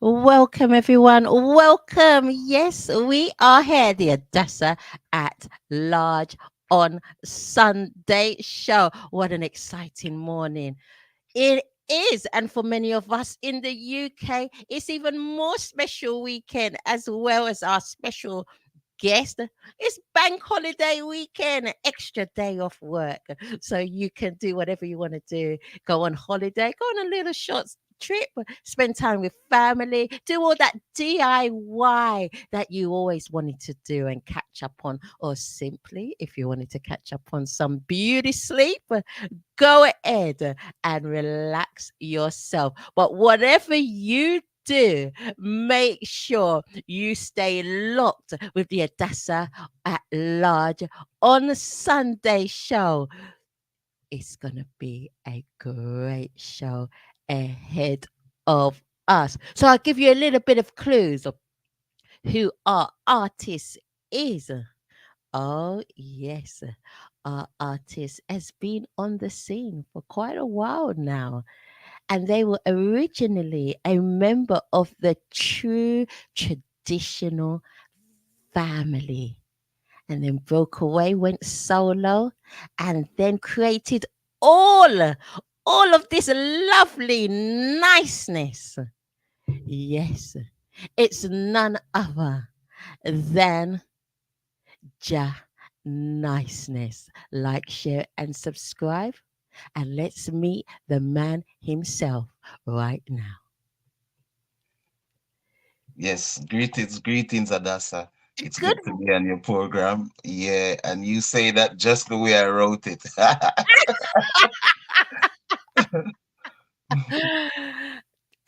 Welcome, everyone. Welcome. Yes, we are here, the Adassah at Large on Sunday show. What an exciting morning it is. And for many of us in the UK, it's even more special weekend as well as our special guest. It's bank holiday weekend, extra day off work. So you can do whatever you want to do. Go on holiday, go on a little short trip, spend time with family, do all that DIY that you always wanted to do and catch up on, or simply if you wanted to catch up on some beauty sleep, go ahead and relax yourself. But whatever you do, make sure you stay locked with the Adassah at Large on the Sunday show. It's going to be a great show ahead of us. So I'll give you a little bit of clues of who our artist is. Oh, yes. Our artist has been on the scene for quite a while now. And they were originally a member of the true traditional family, and then broke away, went solo, and then created all of this lovely niceness. Yes, it's none other than Jah Niceness. Like, share, and subscribe. And let's meet the man himself right now. Yes, greetings, Adassah. It's Good. good to be on your program. Yeah, and you say that just the way I wrote it.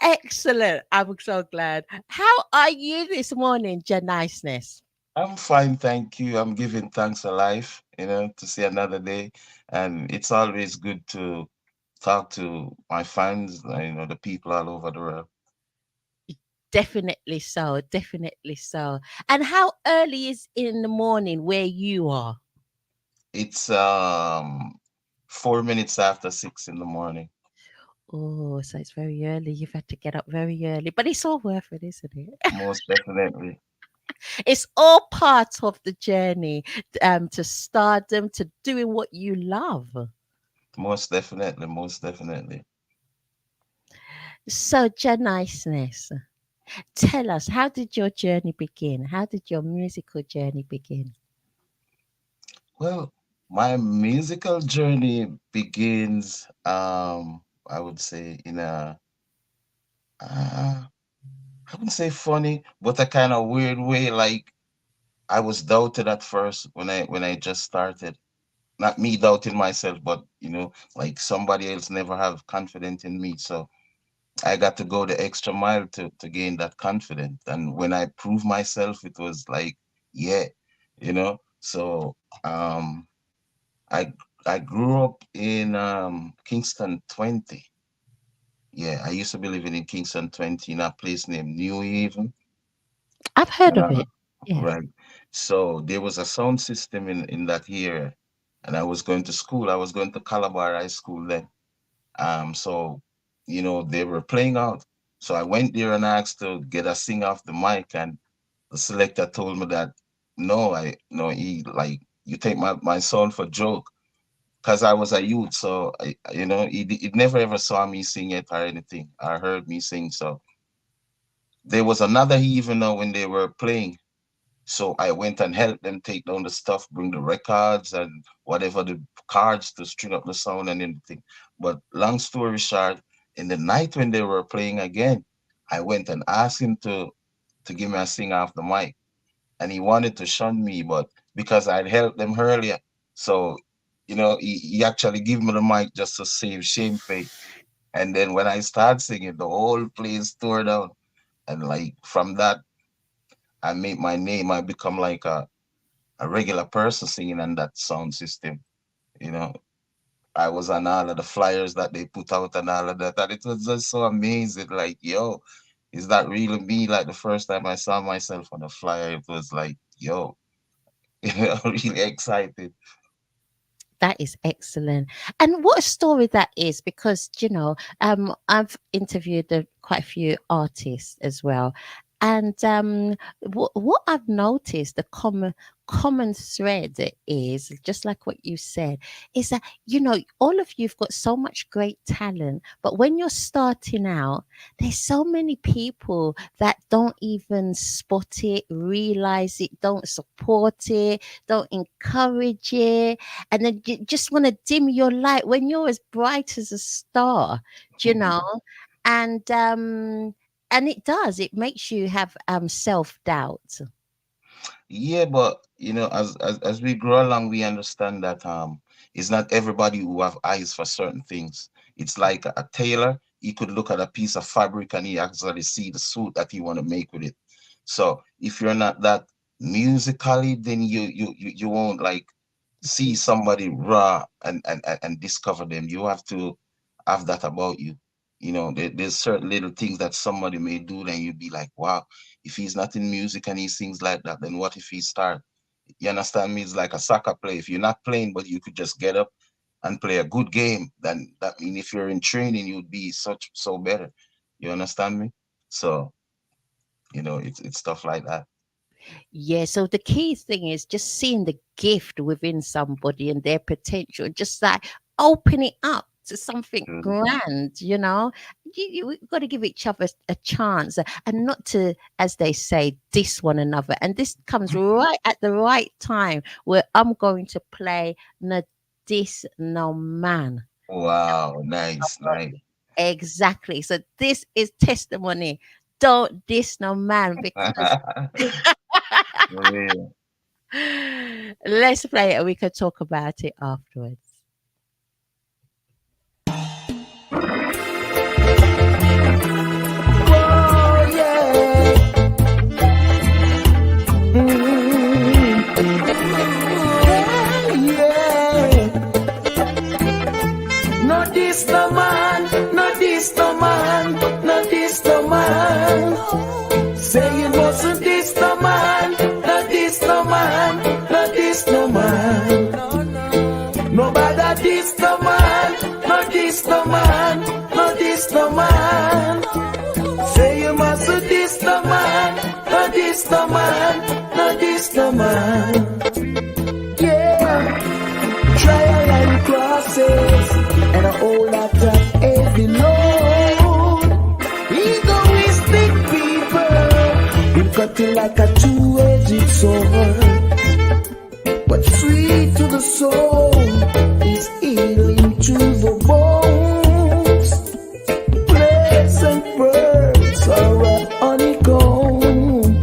Excellent. I'm so glad. How are you this morning, Jah Niceness? I'm fine, thank you. I'm giving thanks alive, to see another day. And it's always good to talk to my fans, the people all over the world. Definitely so. Definitely so. And how early is in the morning where you are? It's 4 minutes after 6 in the morning. Oh, so it's very early. You've had to get up very early, but it's all worth it, isn't it? Most definitely. It's all part of the journey to stardom, to doing what you love. Most definitely. Most definitely. So, Jah Niceness, tell us, how did your journey begin? How did your musical journey begin? Well, my musical journey begins, I would say, in uh, I wouldn't say funny, but a kind of weird way. Like I was doubted at first when I just started. Not me doubting myself, but like somebody else never have confidence in me. So I got to go the extra mile to gain that confidence. And when I proved myself, it was like, yeah, So um I I grew up in Kingston 20. Yeah, I used to be living in Kingston 20 in a place named New Haven. I've heard of Uh, it. Yeah. right. So there was a sound system in that area, and I was going to school. I was going to Calabar High School then. So they were playing out. So I went there and asked to get a sing off the mic, and the selector told me that no, he like you take my son for joke. Because I was a youth, so he never ever saw me sing it or anything, or heard me sing. So there was another even when they were playing. So I went and helped them take down the stuff, bring the records and whatever the cards to string up the sound and everything. But long story short, in the night when they were playing again, I went and asked him to give me a sing off the mic, and he wanted to shun me, but because I'd helped them earlier, so he actually gave me the mic just to save shame face. And then when I started singing, the whole place tore down, and like from that, I made my name. I become like a regular person singing on that sound system. You know, I was on all of the flyers that they put out and all of that, and it was just so amazing. Like, yo, is that really me? Like the first time I saw myself on the flyer, it was like, yo, really excited. That is excellent. And what a story that is, because, I've interviewed quite a few artists as well. And what I've noticed, the common thread is just like what you said, is that, all of you've got so much great talent, but when you're starting out, there's so many people that don't even spot it, realize it, don't support it, don't encourage it, and then you just want to dim your light when you're as bright as a star, you know. And it does, it makes you have self-doubt. Yeah, but as we grow along, we understand that it's not everybody who have eyes for certain things. It's like a tailor. He could look at a piece of fabric and he actually see the suit that he want to make with it. So if you're not that musically, then you won't like see somebody raw and discover them. You have to have that about you. There's certain little things that somebody may do, then you'd be like, wow, if he's not in music and he sings like that, then what if he start? You understand me? It's like a soccer play. If you're not playing, but you could just get up and play a good game, then that means if you're in training, you'd be so better. You understand me? So, it's stuff like that. Yeah, so the key thing is just seeing the gift within somebody and their potential, just like open it up to something grand. We've got to give each other a chance, and not to, as they say, diss one another. And this comes right at the right time, where I'm going to play No Diss No Man. Wow, nice. Exactly. So this is testimony. Don't diss no man, because let's play it and we can talk about it afterwards. No diss no man, no diss no man, no diss no man. Say you mustn't diss no man, no diss no man, no diss no man. Nobody diss no man, no diss no man, no diss no man. Say you mustn't diss no man, no diss no man, no diss no man. Yeah, trial and crosses and a whole lot of heavy load. Egoistic people, you cut it like a two-edged sword. But sweet to the soul is healing to the bones. Pleasant words are a honeycomb.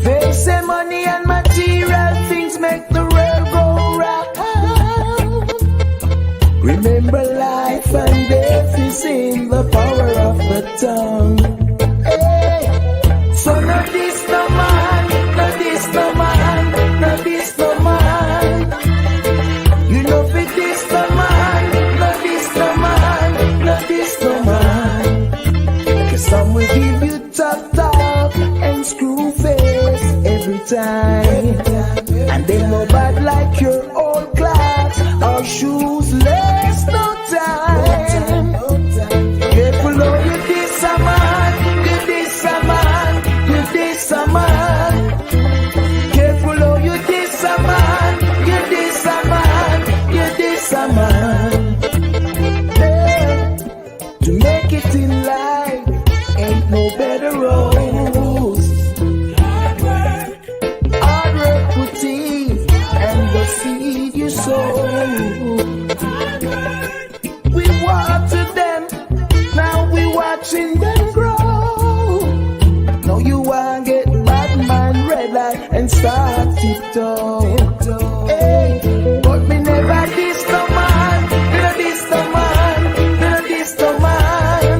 They say money and material things make the world go round. Remember, life and death is in the power of the tongue. Hey. So no diss no man, no diss no man, no diss no man. You know fi diss no man, no diss no man, no diss no man. 'Cause some will give you tough talk and screw face every time. And they no bad like your old clocks or shoes less no time. Careful how you diss a man, you diss a man, you diss a man. Careful how you diss a man, you diss a man, you diss a man. Yeah. To make it in life, ain't no better rules. Hard work put in, and the seed you sow. We water them, now we watching them grow. Now you want get bad man red light and start tiptoe. Hey, but me never diss no man, no diss no man, no diss no man.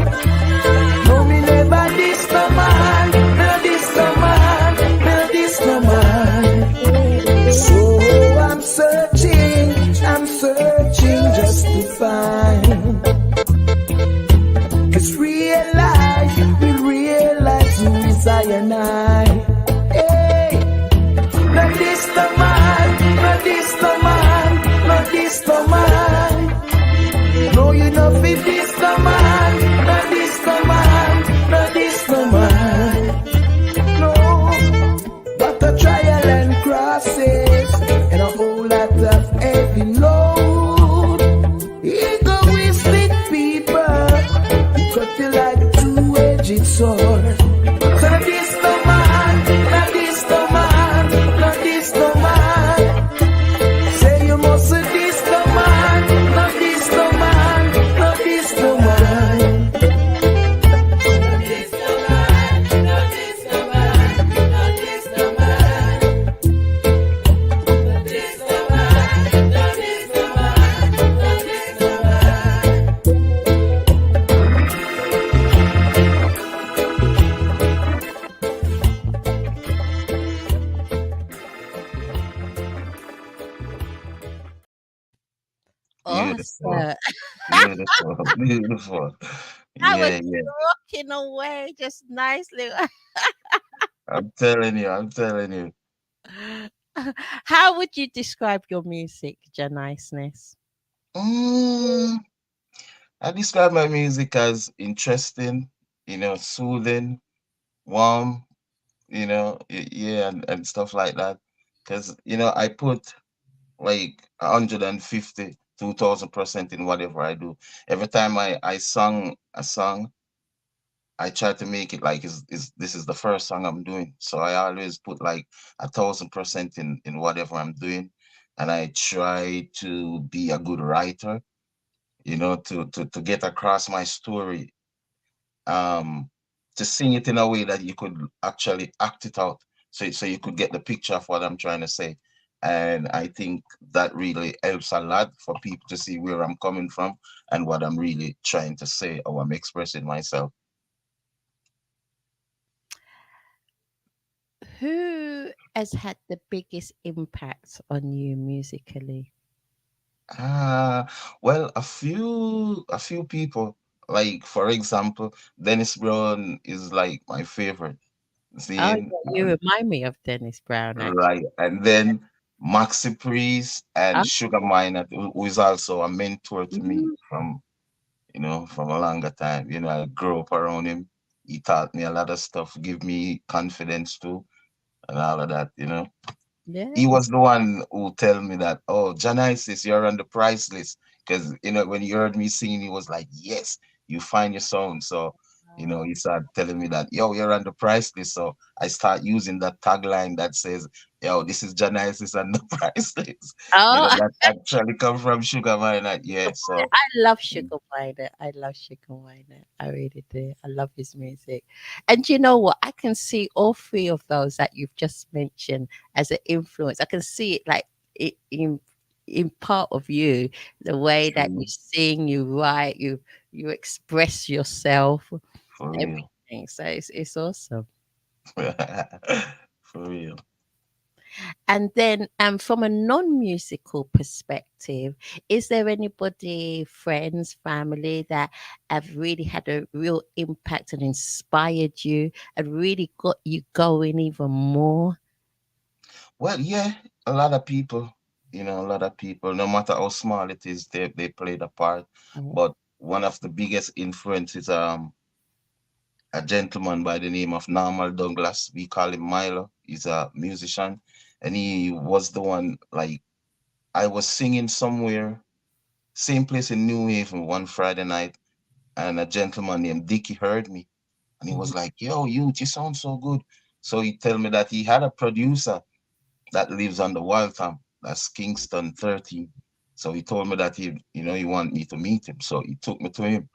No, me never diss no man, no diss no man, no diss no man. So I'm searching just to find. 'Cause real life will realize who is I and I. Hey, no diss no man, beautiful, concert. beautiful, beautiful. I was Yeah, yeah. rocking away just nicely. I'm telling you. How would you describe your music, Jah Niceness? Mm, I describe my music as interesting, soothing, warm, yeah, and stuff like that. Because, I put like 150, 2,000% in whatever I do. Every time I sung a song, I try to make it like is this is the first song I'm doing. So I always put like 1,000% in whatever I'm doing. And I try to be a good writer, to get across my story, um, to sing it in a way that you could actually act it out. So you could get the picture of what I'm trying to say. And I think that really helps a lot for people to see where I'm coming from and what I'm really trying to say or I'm expressing myself. Who has had the biggest impact on you musically? Ah, well, a few people, like for example, Dennis Brown is like my favorite. Oh, Seeing, yeah, you remind me of Dennis Brown, actually. right, and then Maxi Priest and Oh, Sugar Minott, who is also a mentor to me mm, from a longer time. I grew up around him. He taught me a lot of stuff, give me confidence too, and all of that. He yeah. was the one who tell me that, oh, Janice, you're on the price list. Because, when he heard me singing, he was like, yes, you find your sound. So, he started telling me that, yo, you're on the price list. So I start using that tagline that says, yo, this is Janice on the price list. Oh, That actually come from Sugar Man. Yeah. So, I love Sugar Minott. I love Sugar Minott. I really do. I love his music. And you know what? I can see all three of those that you've just mentioned as an influence. I can see it like in part of you, the way that you true, sing, you write, you express yourself, for real. everything. So it's awesome. For real. And then, from a non-musical perspective, is there anybody, friends, family that have really had a real impact and inspired you and really got you going even more? Well, yeah, a lot of people, no matter how small it is, they played a part. Oh, But one of the biggest influences, a gentleman by the name of Normal Douglas. We call him Milo. He's a musician, and he was the one. Like, I was singing somewhere, same place in New Haven one Friday night, and a gentleman named Dickie heard me, and he mhm, was like, "Yo, you sound so good." So he told me that he had a producer that lives on the Waltham. That's Kingston 13. So he told me that he want me to meet him. So he took me to him.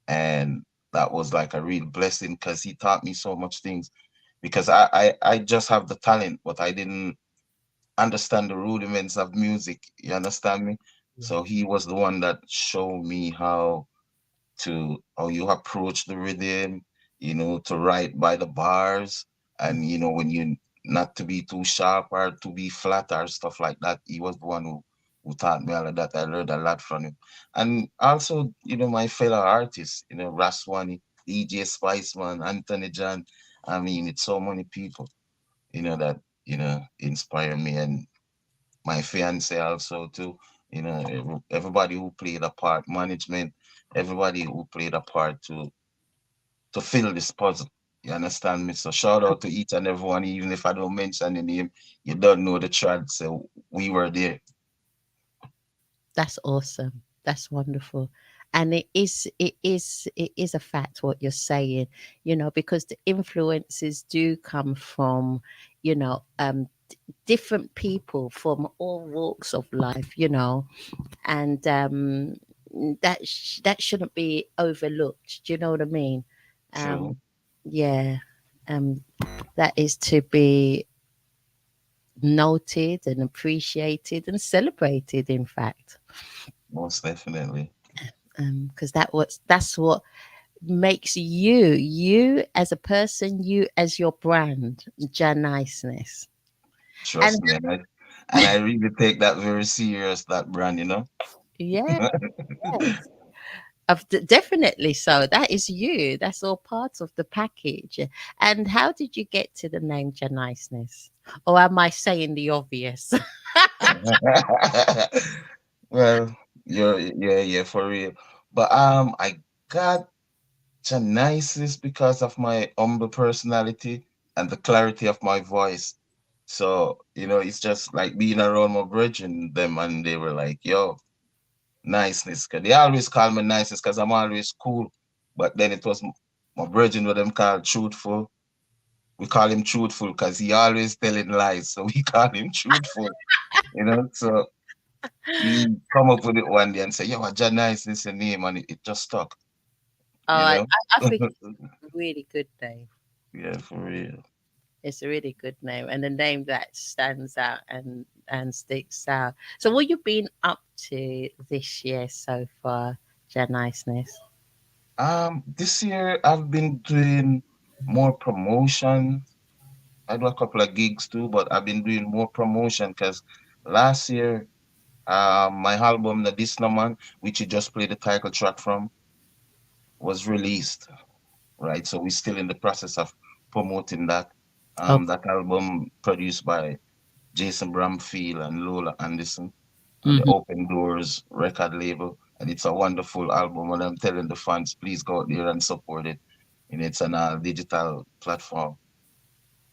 And that was like a real blessing because he taught me so much things. Because I just have the talent, but I didn't understand the rudiments of music. You understand me? yeah. So he was the one that showed me how you approach the rhythm, to write by the bars, and when you not to be too sharp or to be flat or stuff like that. He was the one who taught me all of that. I learned a lot from him. And also, my fellow artists, Raswani, DJ Spiceman, Anthony John. I mean, it's so many people, that, inspire me, and my fiance also too. Everybody who played a part, management, everybody who played a part to fill this puzzle. You understand me? So shout out to each and everyone, even if I don't mention the name, you don't know the trad. So we were there. That's awesome. That's wonderful. And it is a fact what you're saying, because the influences do come from, different people from all walks of life, and that shouldn't be overlooked. Do you know what I mean? True, Um, yeah, um, that is to be noted and appreciated and celebrated. In fact, most definitely. because that's what makes you as a person, you as your brand, Jah Niceness. And Trust me, and I really take that very serious, that brand. Yeah. Yes. Definitely so. That is you. That's all part of the package. And how did you get to the name Jah Niceness? Or am I saying the obvious? Well, yeah, for real. But I got Niceness because of my humble personality and the clarity of my voice. So, it's just like being around my brethren, them, and they were like, yo, Niceness. 'Cause they always call me Niceness because I'm always cool. But then it was my brethren with them called Truthful. We call him Truthful because he always telling lies. So we call him Truthful, So he come up with it one day and say, yo, Jah Niceness your name, and it just stuck, Oh, you know? I think it's a really good name. Yeah, for real. It's a really good name and a name that stands out and sticks out. So what you been up to this year so far, Jah Niceness? This year I've been doing more promotion. I do a couple of gigs too, but I've been doing more promotion because last year, my album, The This No Man, which you just played the title track from, was released, right? So we're still in the process of promoting that. Okay. That album produced by Jason Bramfield and Lola Anderson on the Hmm. Open Doors record label. And it's a wonderful album. And I'm telling the fans, please go out there and support it. And it's on a digital platform.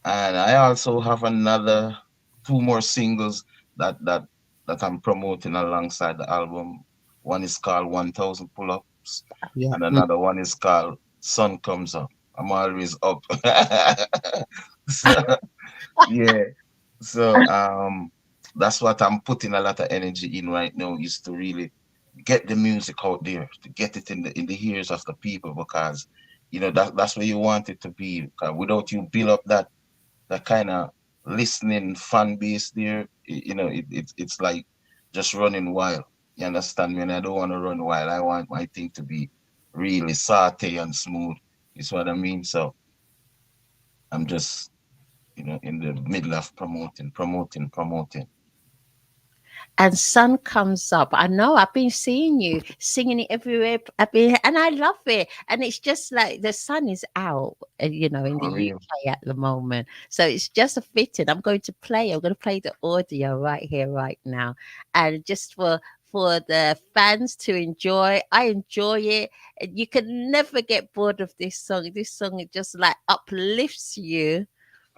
And I also have another two more singles that that that I'm promoting alongside the album. One is called 1000 Pull-Ups, Yeah. and another one is called Sun Comes Up. I'm always up. So, yeah. So that's what I'm putting a lot of energy in right now, is to really get the music out there, to get it in the ears of the people, because that's where you want it to be. 'Cause without you build up that kind of listening fan base there, it's like just running wild. You understand me? And I don't want to run wild. I want my thing to be really saute and smooth. Is what I mean. So I'm just, in the middle of promoting. And sun comes up. I know I've been seeing you singing it everywhere. And I love it. And it's just like the sun is out, in the For real. UK at the moment. So it's just a fitting. I'm going to play the audio right here, right now. And just for the fans to enjoy. I enjoy it. And you can never get bored of this song. This song, it just like uplifts you.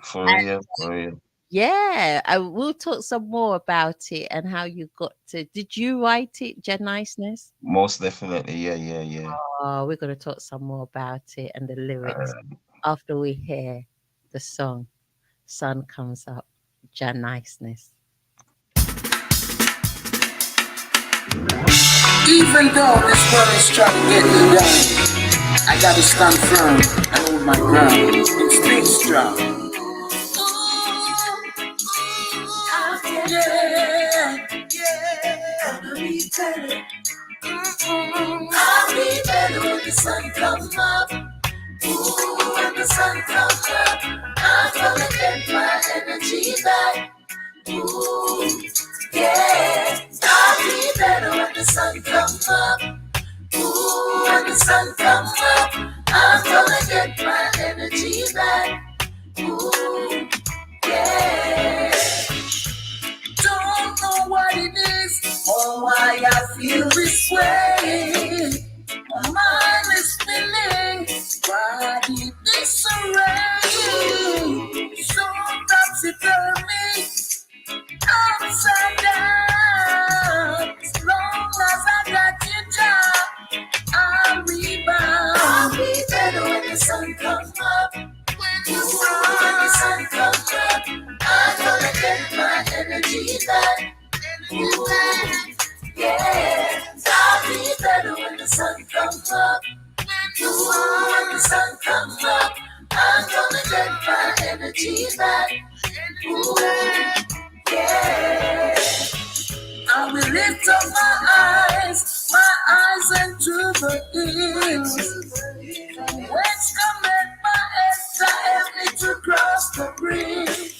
For real. For real. Yeah, I will talk some more about it and how you got to. Did you write it, Jen Niceness? Most definitely. Yeah, yeah, yeah. Oh, we're going to talk some more about it and the lyrics Uh, after we hear the song Sun Comes Up, Jen Niceness. Even though this world is trying to get me down, I gotta stand firm and hold my ground and stay strong. Yeah, yeah, I'll be better. I'll be better when the sun comes up. Ooh, when the sun comes up, I'm gonna get my energy back. Ooh, yeah, I'll be better when the sun comes up. Ooh, when the sun comes up, I'm gonna get my energy back. Ooh, yeah. Don't know what it is or why I feel this way. My mind is spinning, body disarray. So topsy-turvy, upside down. As long as I got your job, I'll rebound. I'll be better when the sun comes up. When the sun comes up, I'm gonna get my energy back. Ooh, yeah, I'll be better when the sun comes up. Ooh, when the sun comes up, I'm gonna get my energy back. Ooh, yeah. I will lift up my eyes into the hills. Whence cometh my help to help me to cross the bridge?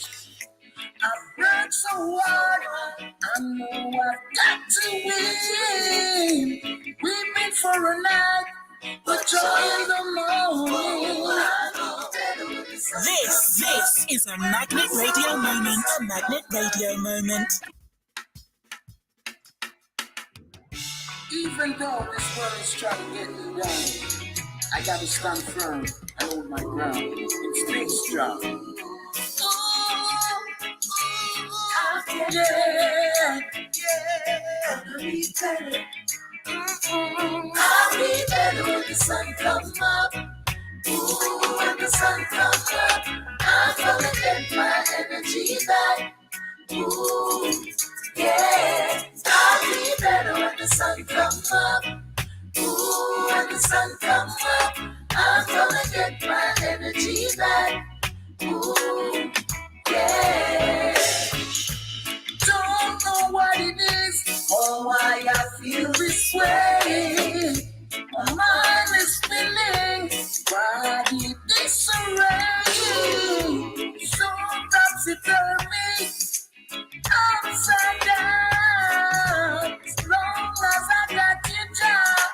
I've worked so hard, I know I've got to win. Magnet Radio Moment. A Magnet Radio Moment. Even though this world is trying to get me down, I gotta stand firm and hold my ground and stay strong. Yeah, I'll be better. I'll be better when the sun comes up. Ooh, when the sun comes up, I'm gonna get my energy back. Ooh, yeah, I'll be better when the sun comes up. Ooh, when the sun comes up, I'm gonna get my energy back. Ooh, yeah. Don't know what it is or why I feel this way. My mind is spinning, body disarray. Sometimes it turns me upside down. As long as I got your job,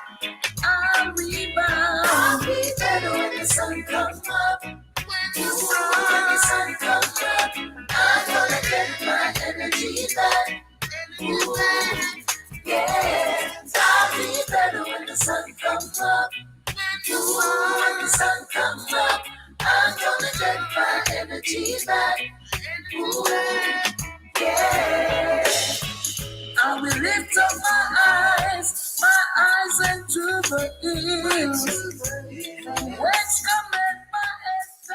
I'll rebound. I'll be better when the sun comes up. When the sun comes up, I'm gonna get my energy back. Ooh, yeah, I'll be better when the sun comes up. Ooh, when the sun comes up, I'm gonna get my energy back. Ooh, yeah. I will lift up my eyes into the hills. Whence cometh my help? I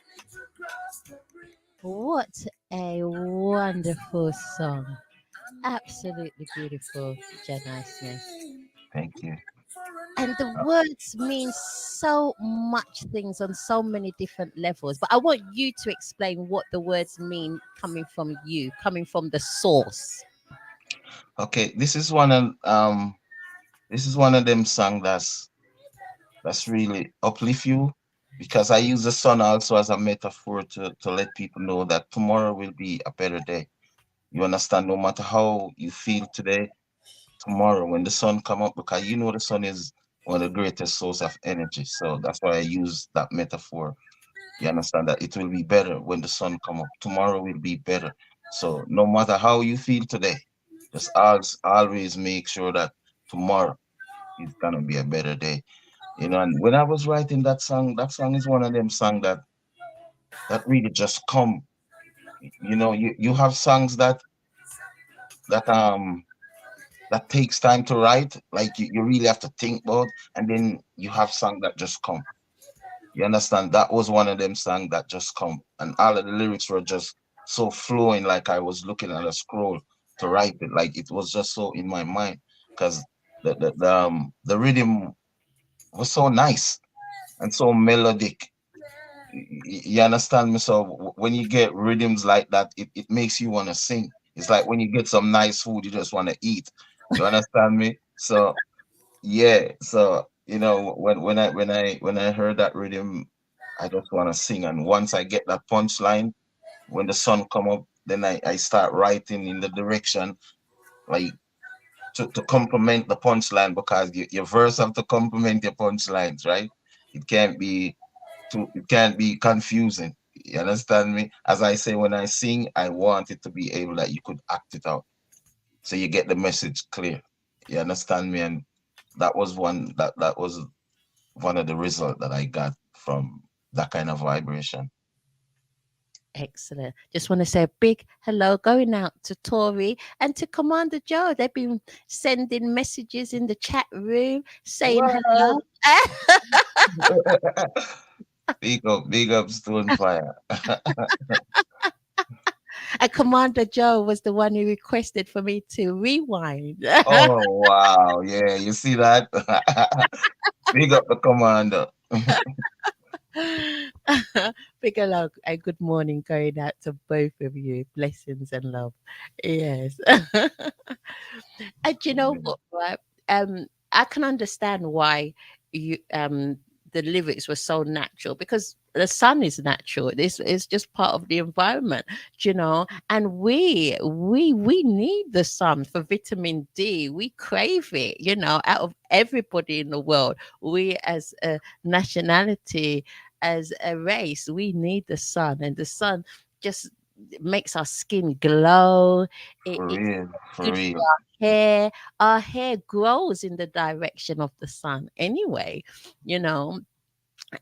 need to cross the bridge. What a wonderful song. Absolutely beautiful, Jah Niceness. Thank you. And the words mean so much things on so many different levels. But I want you to explain what the words mean coming from you, coming from the source. Okay, this is one of them songs that's really uplift you, because I use the sun also as a metaphor to let people know that tomorrow will be a better day. You understand? No matter how you feel today, tomorrow when the sun come up, because you know the sun is one of the greatest source of energy. So that's why I use that metaphor. You understand that it will be better when the sun come up. Tomorrow will be better. So no matter how you feel today, just always make sure that tomorrow is gonna be a better day. You know, and when I was writing that song is one of them songs that really just come. You know, you have songs that that takes time to write, like you really have to think about, and then you have songs that just come. You understand? That was one of them songs that just come, and all of the lyrics were just so flowing, like I was looking at a scroll to write it, like it was just so in my mind, because the rhythm was so nice and so melodic. You understand me? So when you get rhythms like that, it makes you want to sing. It's like when you get some nice food, you just want to eat. You understand me? So yeah, so you know when I heard that rhythm, I just want to sing. And once I get that punchline, when the sun come up, then I start writing in the direction, like to complement the punchline, because your verse have to complement your punchlines, right? It can't be it can't be confusing. You understand me? As I say, when I sing, I want it to be able that you could act it out, so you get the message clear. You understand me? And that was one of the results that I got from that kind of vibration. Excellent. Just want to say a big hello going out to Tori and to Commander Joe. They've been sending messages in the chat room saying What? hello. Big up, Stone Fire. And Commander Joe was the one who requested for me to rewind. Oh wow, yeah, you see that? Big up the commander. Big hello and good morning going out to both of you. Blessings and love. Yes. And you know what, right? I can understand why you the lyrics were so natural, because the sun is natural. This is just part of the environment, and we need the sun for vitamin D. We crave it, out of everybody in the world. We as a nationality, as a race, we need the sun, and the sun just makes our skin glow. It For gives real. hair. Our hair grows in the direction of the sun anyway, you know.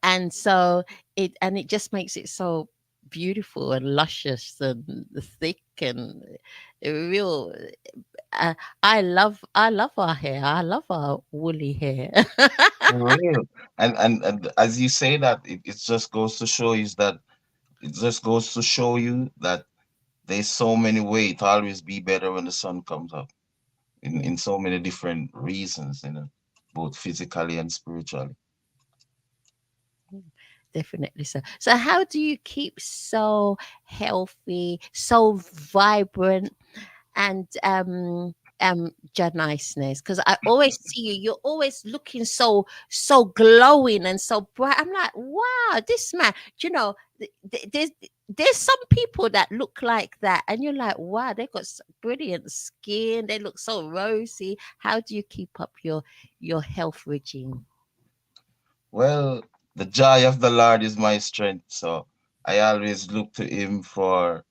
And so it just makes it so beautiful and luscious and thick and real. uh, I love our hair. I love our woolly hair. For real. And as you say that, it just goes to show you that it just goes to show you that there's so many ways to always be better when the sun comes up Yeah. in so many different reasons, both physically and spiritually. Definitely so. So how do you keep so healthy, so vibrant, and Jah Niceness? Because I always see you, you're always looking so glowing and so bright. I'm like, wow, this man, do you know, there's some people that look like that, and you're like, wow, they've got brilliant skin, they look so rosy. How do you keep up your health regime? Well, the joy of the Lord is my strength, so I always look to Him for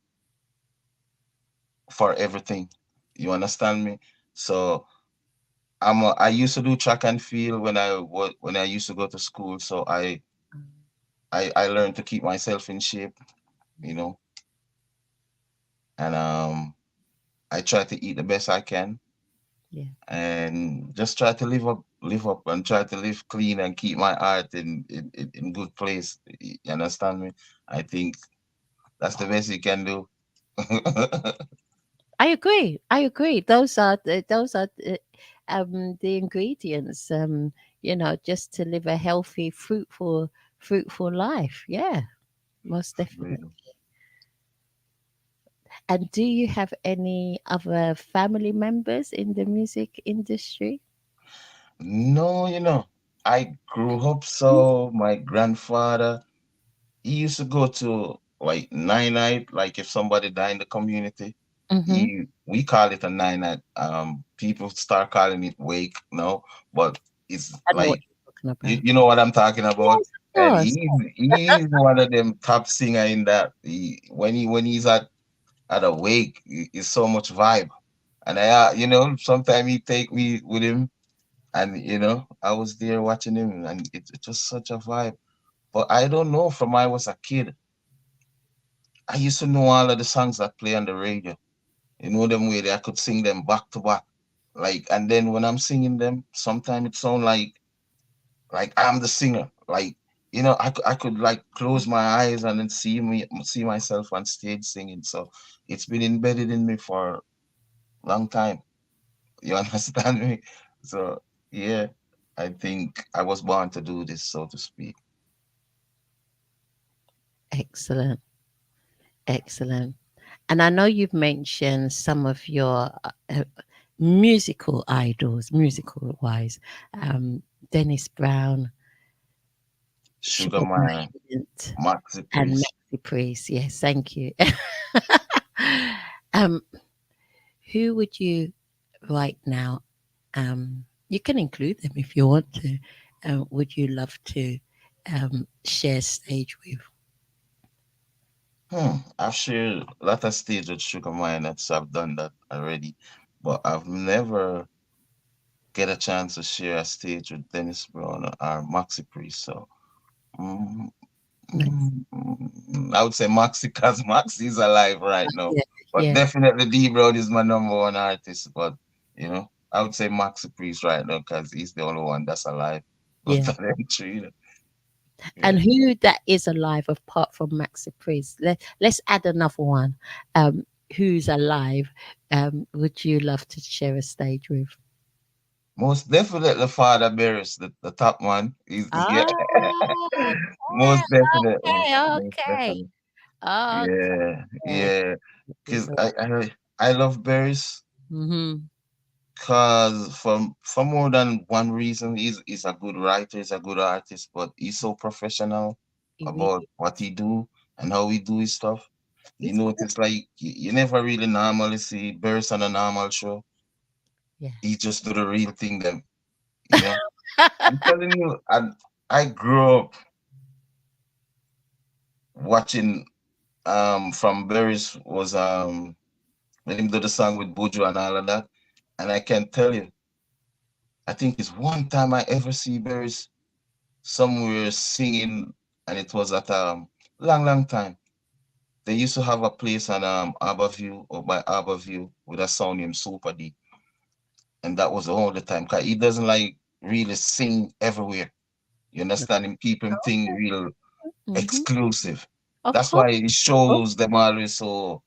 everything. You understand me? So I used to do track and field when I used to go to school. So I learned to keep myself in shape, you know, and I try to eat the best I can Yeah. and just try to live up and try to live clean and keep my heart in good place. You understand me? I think that's the best you can do. I agree. I agree. Those are the ingredients. Just to live a healthy, fruitful life. Yeah, most definitely. Really. And do you have any other family members in the music industry? No, I grew up so my grandfather, he used to go to like nine night, like if somebody died in the community, Mm-hmm. we call it a nine night. People start calling it wake now, but it's I know what like you're talking you, about. you know what I'm talking about. Yes, of And course. he's one of them top singer in that. When he's at a wake, it's so much vibe. And sometimes he take me with him, and I was there watching him, and it's just such a vibe. But I don't know. From I was a kid, I used to know all of the songs that play on the radio. You know them way that I could sing them back to back. Like, and then when I'm singing them, sometimes it sound like I'm the singer. Like, I could like close my eyes and then see myself on stage singing. So it's been embedded in me for a long time. You understand me? So yeah, I think I was born to do this, so to speak. Excellent, excellent. And I know you've mentioned some of your musical idols, musical wise, Dennis Brown, Sugar Sugar Man, Bryant, Maxi and Priest. Maxi Priest. Yes, thank you. um, who would you right now? You can include them if you want to. Would you love to share stage with? I've shared a lot of stage with Sugar Man, so I've done that already. But I've never get a chance to share a stage with Dennis Brown or Maxi Priest. So mm, Nice. I would say Maxi because Maxi is alive right now. Yeah, But yeah, definitely D Brown is my number one artist. But I would say Maxi Priest right now because he's the only one that's alive. But yeah. them three, And yeah. who that is alive apart from Maxi Priest? Let's add another one. Who's alive? Would you love to share a stage with? Most definitely Father Barris, the top one. Yeah. Ah, Most definitely. okay, Most okay, definitely. Yeah, okay. yeah. Is Because I love Barris mm-hmm. because for more than one reason. He's a good writer, he's a good artist, but he's so professional He about really what he do and how he do his stuff. You is. notice like you never really normally see Barris on a normal show. Yeah. He just do the real thing them, you know. I'm telling you, I grew up watching from Berries was when him do the song with Buju and all of that. And I can tell you, I think it's one time I ever see Berries somewhere singing, and it was at long time. They used to have a place on Harborview or by Harborview with a sound named Super D, and that was all the time. Cause he doesn't like really sing everywhere. You understand him? Keep him thing real Mm-hmm. exclusive. Of That's course. why he shows them always so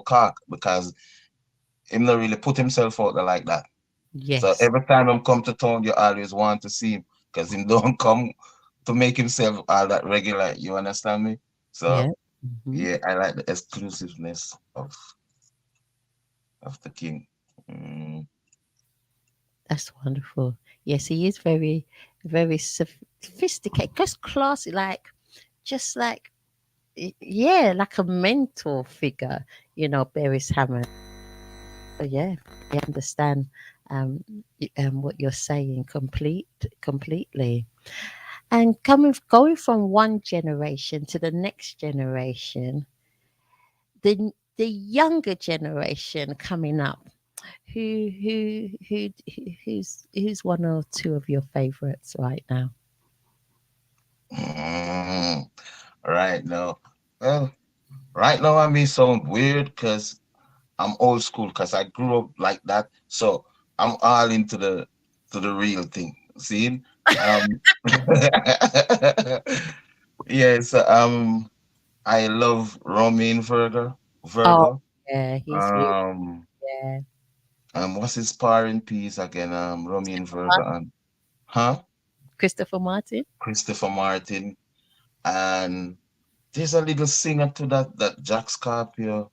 cock because him not really put himself out there like that. So Yes. every time him come to town, you always want to see him because him don't come to make himself all that regular. You understand me? So Yeah. Hmm. yeah, I like the exclusiveness of the king. Mm. That's wonderful. Yes, he is very, very sophisticated. Just classy, just like, yeah, like a mentor figure, Beres Hammond. So yeah, I understand what you're saying completely. And going from one generation to the next generation, the younger generation coming up, who's one or two of your favorites right now? Mm. Right now, well, right now I may sound weird because I'm old school because I grew up like that. So I'm all into the real thing. See? Um yes, I love Romain Oh Virgo. yeah, he's really, Um yeah. what's his sparring piece again? Romain Virgo and huh? Christopher Martin. Christopher Martin. And there's a little singer to that Jack Scorpio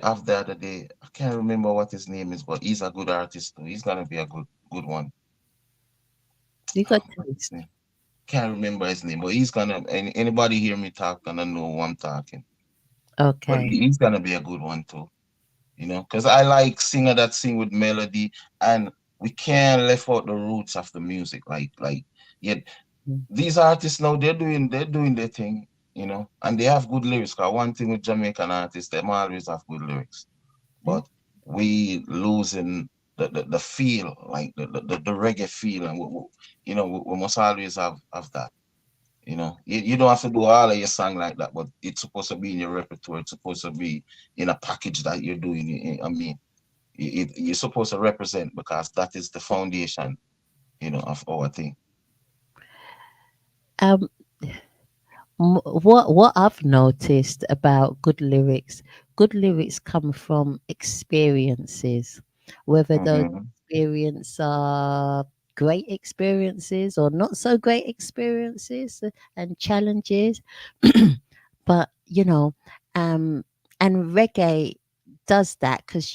have the other day. I can't remember what his name is, but he's a good artist too. He's gonna be a good one. You got What's his taste. name? Can't remember his name, but he's gonna. Anybody hear me talk gonna know who I'm talking. But Okay. he's gonna be a good one too. Because I like singer that sing with melody, and we can't left out the roots of the music. Yet Mm. these artists now they're doing their thing. And they have good lyrics. Cause one thing with Jamaican artists, they always have good lyrics. Yeah. But we losing the feel, like the reggae feel, and we must always have that. You don't have to do all of your song like that, but it's supposed to be in your repertoire. It's supposed to be in a package that you're doing. I mean, you're supposed to represent because that is the foundation, of our thing. Um, what I've noticed about good lyrics come from experiences, whether those Hmm. experiences are great experiences or not so great experiences and challenges. But um and reggae does that because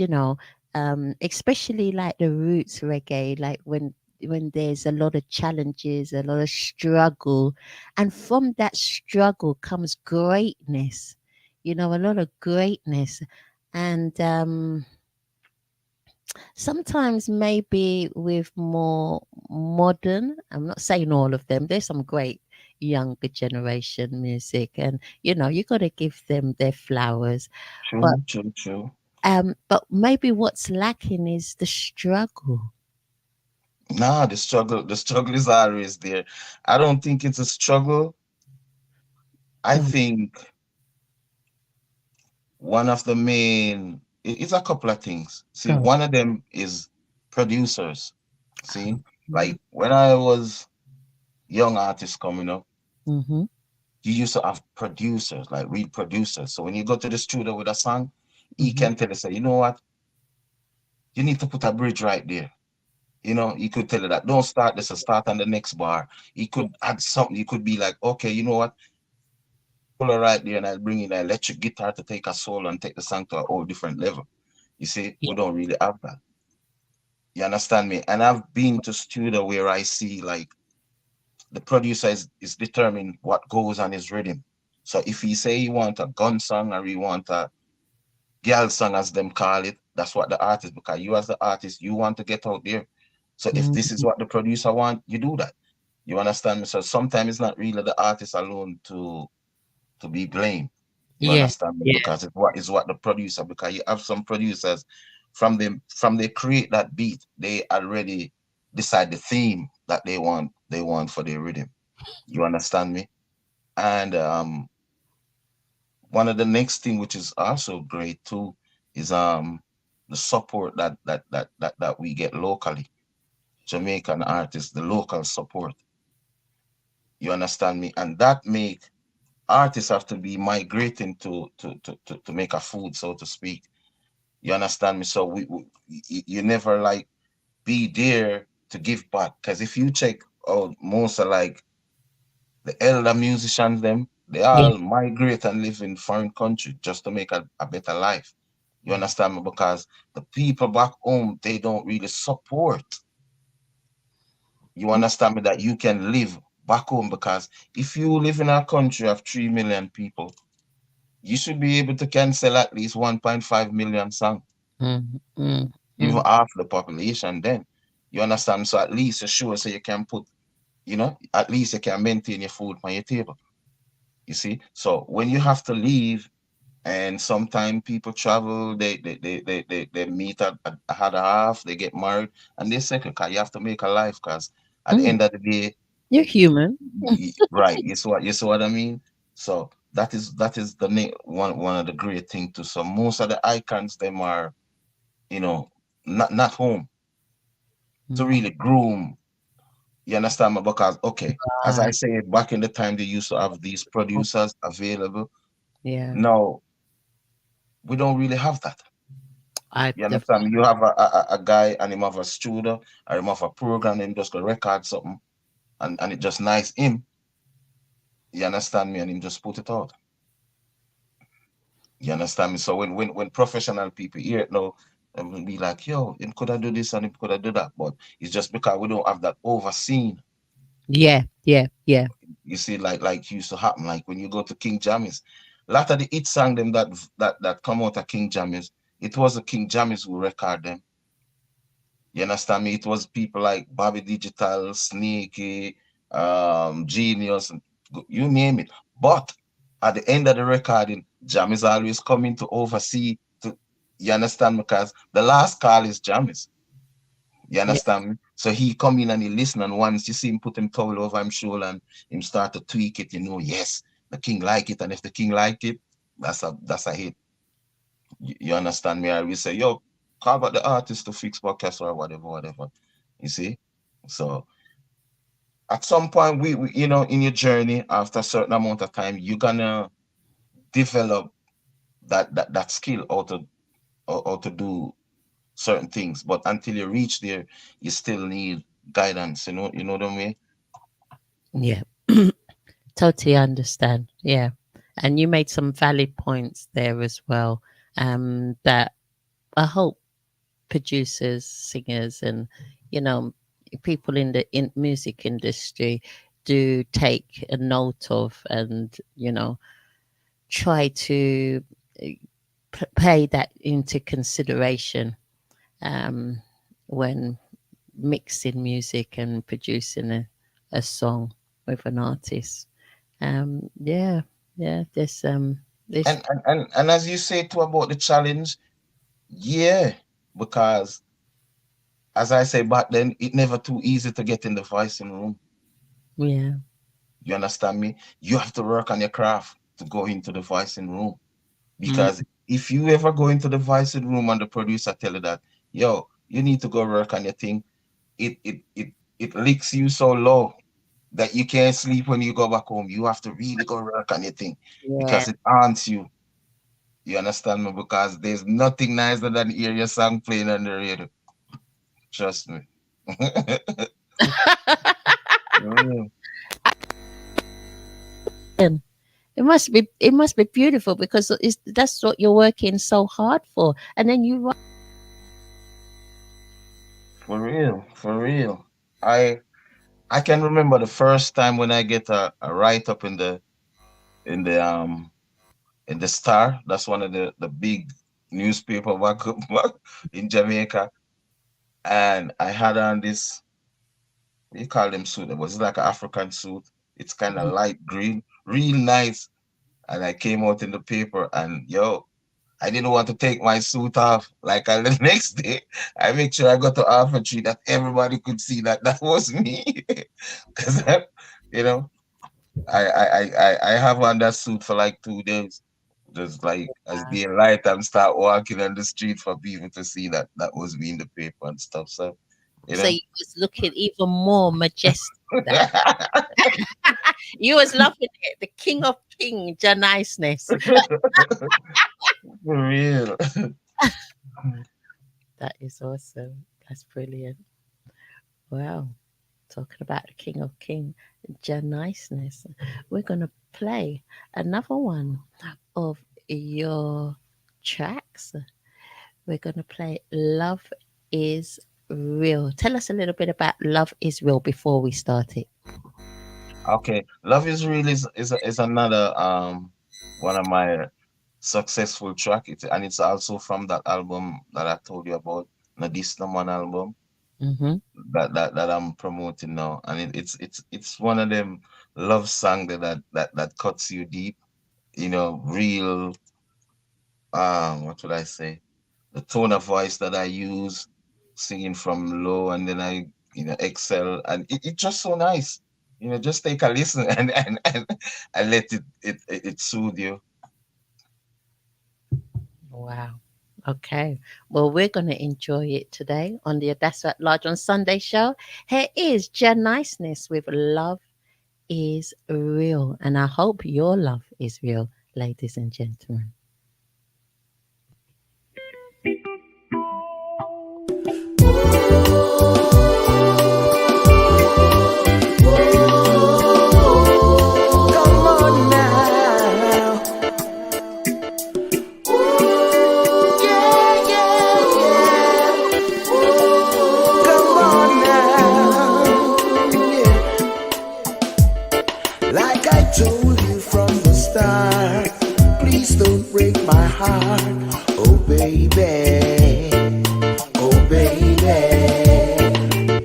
especially like the roots reggae, like when there's a lot of challenges, a lot of struggle, and from that struggle comes greatness, a lot of greatness. And sometimes maybe with more modern, I'm not saying all of them, there's some great younger generation music, and you got to give them their flowers. but True, true, true. but maybe what's lacking is the struggle. Nah, the struggle is always there. I don't think it's a struggle. I Go think one of the main, it's a couple of things. See, go one of them is producers. See, Mm-hmm. like when I was young artist coming up, Mm-hmm. you used to have producers, like real producers. So when you go to the studio with a song, he Mm-hmm. can tell you, say, you know what, you need to put a bridge right there. He could tell you that don't start this, or start on the next bar. He Yeah. could add something. You could be like, okay, you know what, pull her right there, and I'll bring in an electric guitar to take a solo and take the song to a whole different level. You see, Yeah. we don't really have that. You understand me? And I've been to studio where I see like the producer is determined what goes on his rhythm. So if he say he want a gun song or he want a girl song as them call it, that's what the artist, because you as the artist, you want to get out there. So if this is Mm-hmm. what the producer want, you do that. You understand me? So sometimes it's not really the artist alone to be blamed. You Yeah. understand me? Yeah. Because it's what the producer, because you have some producers from they create that beat, they already decide the theme that they want for their rhythm. You understand me? And one of the next thing which is also great too is the support that we get locally. Jamaican artists, the local support. You understand me? And that make artists have to be migrating to make a food, so to speak. You understand me? So you never like be there to give back. Because if you check out most of like the elder musicians, them they Yeah. all migrate and live in foreign country just to make a better life. You understand me? Because the people back home they don't really support. You understand me that you can live back home, because if you live in a country of 3 million people, you should be able to cancel at least 1.5 million songs, Mm, mm, even mm. half the population. Then you understand. So at least you sure so you can put, at least you can maintain your food on your table. You see. So when you have to leave, and sometimes people travel, they meet at a half, they get married, and they second, because you have to make a life. Because at the Mm. end of the day, You're human. right, you see what I mean. So that is one of the great thing too. So most of the icons them are, you know not home to Mm. really groom. You understand me? Because okay, as I Right. say, back in the time they used to have these producers available. Yeah. Now we don't really have that. I You understand me? definitely. You have a guy and him have a studio, or him have a program, and him just go record something, and it just nice him. You understand me? And him just put it out. You understand me? So when professional people hear it now, they will be like, yo, him could have do this and him could have do that. But it's just because we don't have that overseen. Yeah. Yeah. Yeah. You see, like used to happen. Like when you go to King Jammy's, a lot of the hit song them that come out of King Jammy's, it was the King Jammy's who record them. You understand me? It was people like Bobby Digital, Sneaky, Genius, you name it. But at the end of the recording, Jam is always coming to oversee. You understand? Because the last call is Jammy's. You Yeah. understand me? So he come in and he listen, and once you see him put him towel over him shoulder and him start to tweak it, yes, the king like it, and if the king like it, that's a hit. You understand me? I will say, yo, call back the artist to fix podcast or whatever, whatever. You see? So at some point, we in your journey, after a certain amount of time, you're gonna develop that skill how to do certain things. But until you reach there, you still need guidance. You know what I mean? Yeah. Totally understand. Yeah. And you made some valid points there as well. That I hope producers, singers, and you know, people in the music industry do take a note of, and try to uh, pay that into consideration um, when mixing music and producing a song with an artist. Yeah, yeah. This. And as you say too about the challenge, yeah, because as I say back then, it never too easy to get in the voicing room. Yeah, You understand me? You have to work on your craft to go into the voicing room. mm, Because if you ever go into the voicing room and the producer tell you that, yo, you need to go work on your thing, it licks you so low that you can't sleep when you go back home. You have to really go work on your thing yeah. because it haunts you. You understand me? Because there's nothing nicer than hear your song playing on the radio. Trust me. Mm. And it must be beautiful because that's what you're working so hard for, and then you write. For real, for real. I can remember the first time when I get a write up in the Star. That's one of the big newspaper back in Jamaica. And I had on this you call them suit? It was like an African suit. It's kind of Mhm. light green, real nice. And I came out in the paper, and yo, I didn't want to take my suit off. Like the next day, I make sure I got to Alpha Tree that everybody could see that that was me. Because you know, I have on that suit for like 2 days. Just like as Wow. daylight, I'm start walking on the street for people to see that that was me in the paper and stuff. So, you So know. you was looking even more majestic. That you was loving it. The King of King, Jah Niceness. For real. That is awesome. That's brilliant. Wow. Talking about the King of King, Jah Niceness. We're gonna play another one of your tracks. We're gonna play Love is Real. Tell us a little bit about Love is Real before we start it. Okay, Love is Real is another one of my successful track. And it's also from that album that I told you about, the This No Man album Mm-hmm. that I'm promoting now. And it's one of them love song that cuts you deep, real what would I say? The tone of voice that I use, singing from low and then I, excel, and it just so nice. Just take a listen and let it soothe you. Wow. Okay. Well, we're going to enjoy it today on the Adassah at Large on Sunday show. Here is Jah Niceness with Love is Real. And I hope your love is real, ladies and gentlemen. Come on now. Yeah, yeah, yeah. Come on now. Yeah. Like I told you from the start, please don't break my heart. Oh, baby. Oh, baby.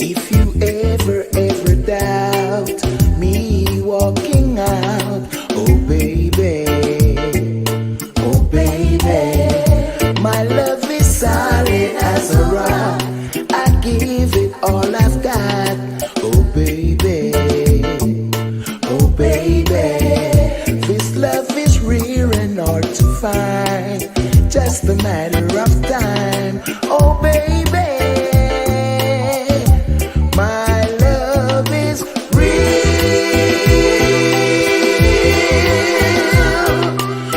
If you ever doubt me walking out, oh baby, oh baby, my love is solid as a rock. I give it all I've got, oh baby, oh baby. This love is rare and hard to find, just a matter of time, oh baby. My love is real,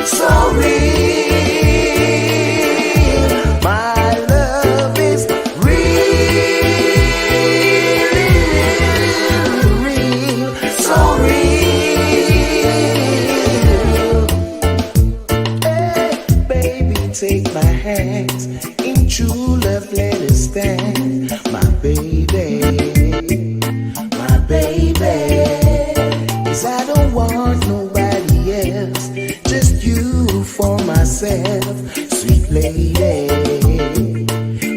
so real. My love is real, so real. Hey, baby, take my hands. In true love, let us stand. My baby, my baby. 'Cause I don't want nobody else, just you for myself, sweet lady.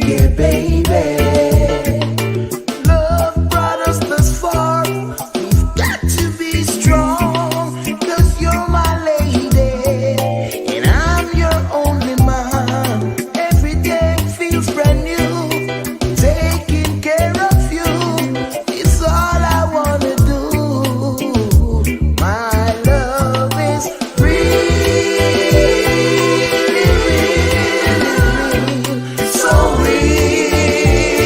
Yeah, baby. Love brought us this far. We've got to be strong, 'cause you're my lady, and I'm your only man. Every day feels brand new. Taking care of you is all I wanna do. My love is real, so real.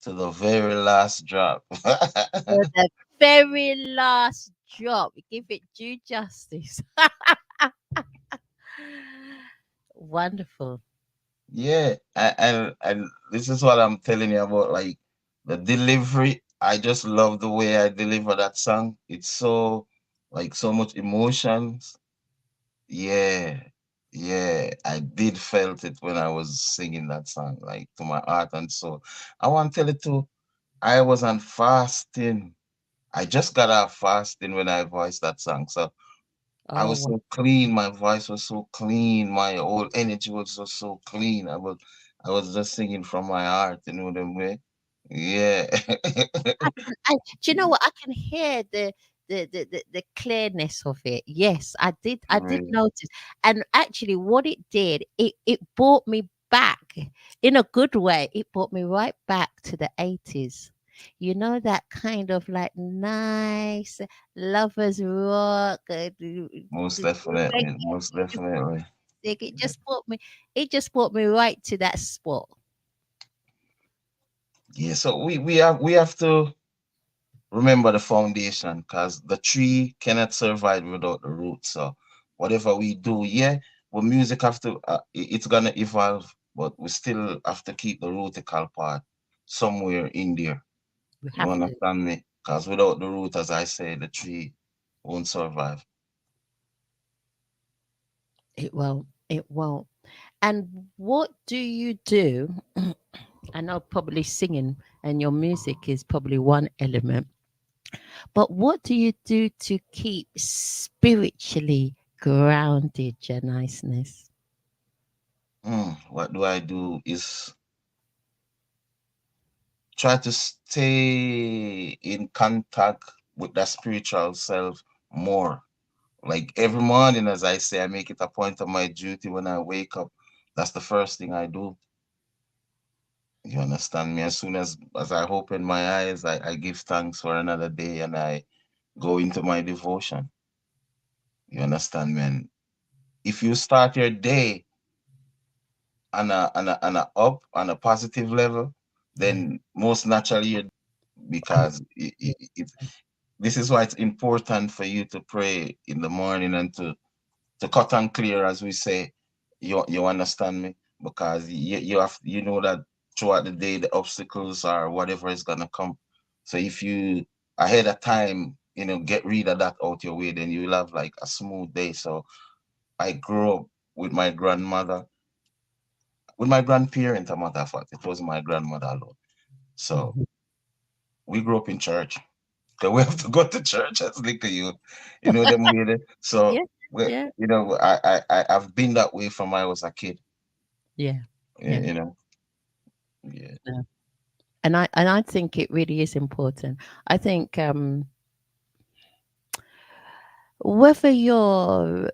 to the very last drop. For the very last drop. Give it due justice. Wonderful. Yeah, and this is what I'm telling you about, like the delivery. I just love the way I deliver that song. It's so like so much emotions. Yeah, yeah, I did felt it when I was singing that song, like to my heart and soul. I want to tell it too. I was on fasting. I just got out fasting when I voiced that song. So I Oh, was so clean. My voice was so clean. My whole energy was so clean. I was just singing from my heart, you know the way. Yeah. do you know what? I can hear the clearness of it. Yes, I did Really. notice. And actually what it did, it brought me back in a good way. It brought me right back to the 80s. You know, that kind of like nice lovers rock, Most the definitely. reggae Most definitely. music. It just brought me right to that spot. Yeah. So we have to remember the foundation because the tree cannot survive without the roots. So whatever we do, yeah, well, music have to it's gonna evolve, but we still have to keep the rootical part somewhere in there. We You have to. understand me? Because without the root, as I say, the tree won't survive. It won't. It won't. And what do you do? I know probably singing and your music is probably one element, but what do you do to keep spiritually grounded, your niceness? What do I do is try to stay in contact with that spiritual self more. Like every morning, as I say, I make it a point of my duty when I wake up. That's the first thing I do. You understand me? As soon as I open my eyes, I give thanks for another day and I go into my devotion. You understand me? And if you start your day on a up on a positive level, Yeah. then most naturally because this is why it's important for you to pray in the morning and to cut and clear, as we say. You understand me? Because you know that throughout the day the obstacles or whatever is gonna come. So if you ahead of time, get rid of that out your way, then you'll have like a smooth day. So I grew up with my grandmother, with my grandparent, a matter of fact. It was my grandmother alone. So Mhm. we grew up in church. Cause we have to go to church as little youth. You know them way there. Yeah. So we, Yeah. I've been that way from I was a kid. Yeah. You, Yeah. you know. Yeah. Yeah. And I think it really is important. I think whether you're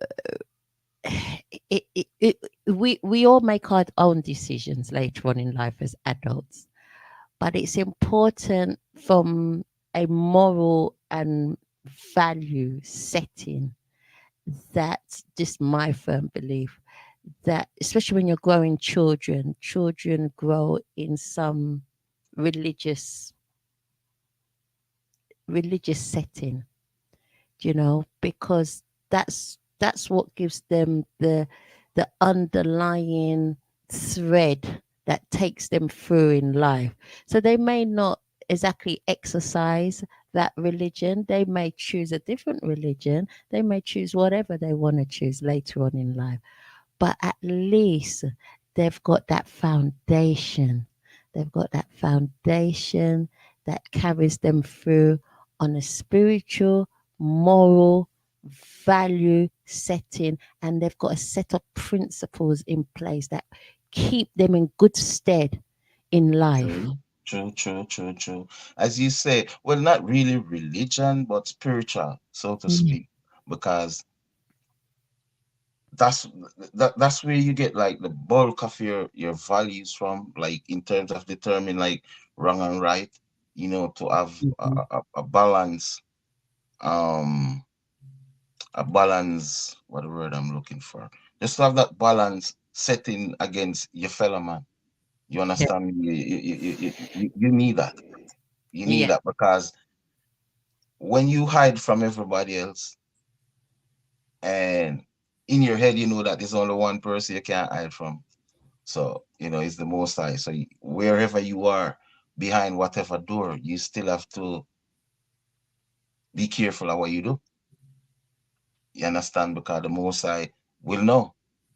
we all make our own decisions later on in life as adults, but it's important from a moral and value setting that just my firm belief that especially when you're growing children grow in some religious religious setting, because that's what gives them the underlying thread that takes them through in life. So they may not exactly exercise that religion. They may choose a different religion. They may choose whatever they want to choose later on in life, but at least they've got that foundation. They've got that foundation that carries them through on a spiritual, moral, value setting, and they've got a set of principles in place that keep them in good stead in life. True. True. True. True. True. As you say, well, not really religion, but spiritual, so to Yeah. speak, because that's that's where you get like the bulk of your values from, like in terms of determining like wrong and right. To have Mhm. a balance, um what the word I'm looking for, just to have that balance setting against your fellow man. You Yeah. understand me? You need that. You need Yeah. that because when you hide from everybody else, and in your head, you know that there's only one person you can't hide from. So, it's the most high. So wherever you are, behind whatever door, you still have to be careful of what you do. You understand? Because the most high will know.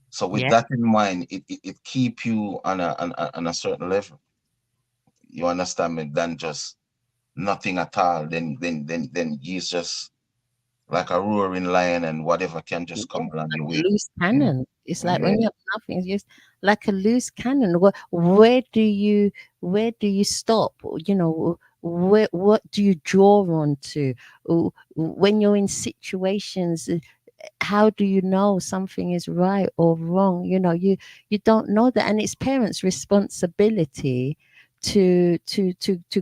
So with Yeah. that in mind, it keep you on a certain level. You understand me? Than just nothing at all. Then he's just like a roaring lion and whatever can Yeah, just come along like your a way. loose Yeah. cannon. It's like when Yeah. you have nothing, it's just like a loose cannon. Where do you stop? Where what do you draw on to? When you're in situations, how do you know something is right or wrong? You don't know that, and it's parents' responsibility to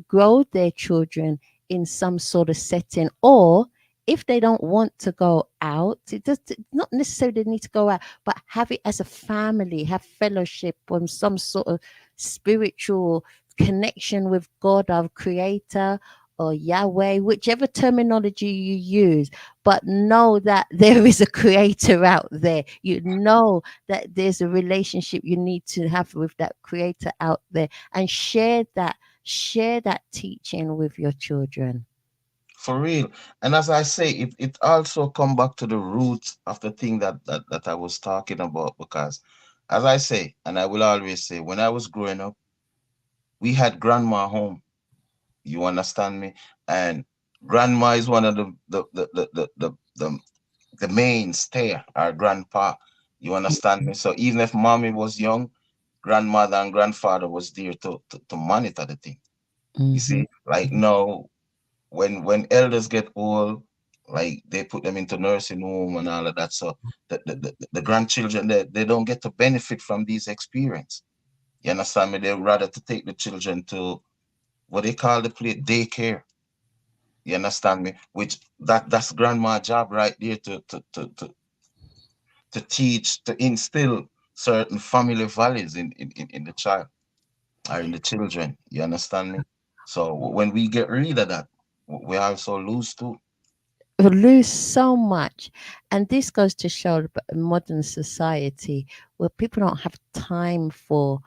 grow their children in some sort of setting, or if they don't want to go out, it does not necessarily need to go out, but have it as a family, have fellowship on some sort of spiritual connection with God, our creator, or Yahweh, whichever terminology you use. But know that there is a creator out there. You know that there's a relationship you need to have with that creator out there, and share that teaching with your children. For real. And as I say, it also come back to the root of the thing that I was talking about because as I say, and I will always say, when I was growing up, we had grandma home. You understand me? And grandma is one of the mainstay, our grandpa. You understand me? So even if mommy was young, grandmother and grandfather was there to monitor the thing. You Mm-hmm. see, like now when elders get old, like they put them into nursing home and all of that. So the grandchildren they don't get to benefit from these experience. You understand me? They rather to take the children to what they call the place daycare. You understand me? Which that's grandma job right there to teach, to instill certain family values in the child or in the children. You understand me? So when we get rid of that, we also lose too. Lose so much. And this goes to show modern society where people don't have time for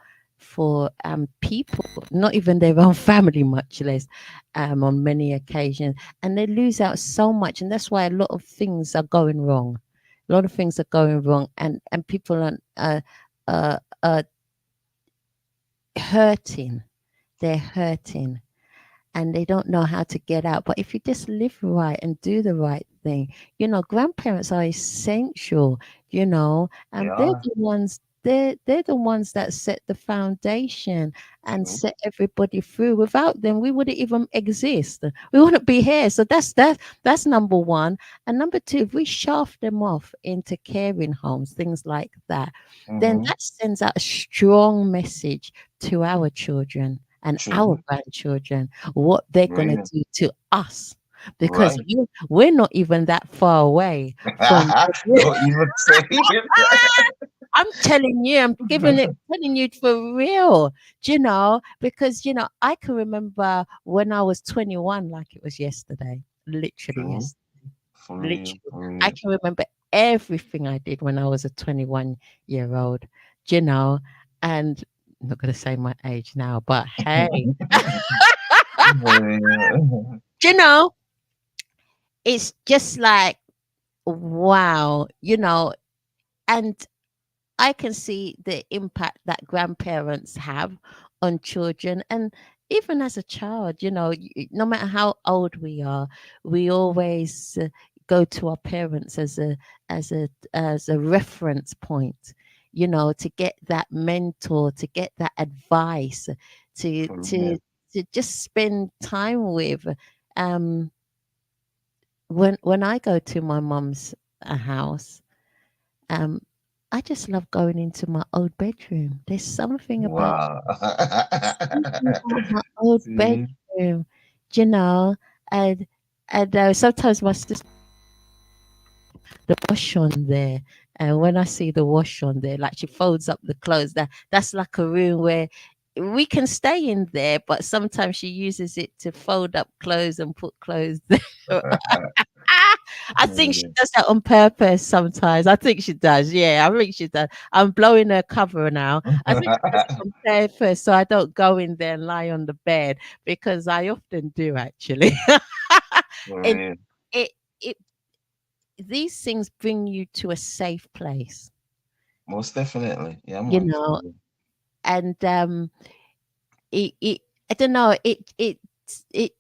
people, not even their own family, much less on many occasions. And they lose out so much. And that's why a lot of things are going wrong. A lot of things are going wrong, and people are uh, uh, hurting. They're hurting, and they don't know how to get out. But if you just live right and do the right thing, grandparents are essential, and they're Yeah, the ones. They're the ones that set the foundation and true. set everybody through. Without them, we wouldn't even exist. We wouldn't be here. So that's number one. And number two, if we shaft them off into caring homes, things like that, then Mm-hmm. that sends out a strong message to our children and our True. grandchildren what they're going to Real. do to us, because Right. we're not even that far away from. Don't even say it. I'm telling you, I'm giving it, telling you for real, because, I can remember when I was 21, like it was yesterday, literally True. yesterday, For real. literally. For I real. can remember everything I did when I was a 21-year-old, you know, and I'm not going to say my age now, but hey, Yeah. you know, it's just like, wow, and I can see the impact that grandparents have on children. And even as a child, no matter how old we are, we always go to our parents as a reference point, to get that mentor, to get that advice, to For to real. to just spend time with. Um, when I go to my mum's house, um, I just love going into my old bedroom. There's Wow. something about my old See? bedroom, you know, and sometimes my sister the wash on there, and when I see the wash on there, like she folds up the clothes. That's like a room where we can stay in there, but sometimes she uses it to fold up clothes and put clothes there. I think she Mm. does that on purpose sometimes. I think she does. Yeah, I think she does. I'm blowing her cover now. I think she does it on purpose so I don't go in there and lie on the bed because I often do actually. For And real. it it these things bring you to a safe place, Most definitely. Yeah, you man. For know, real. and it I don't know, it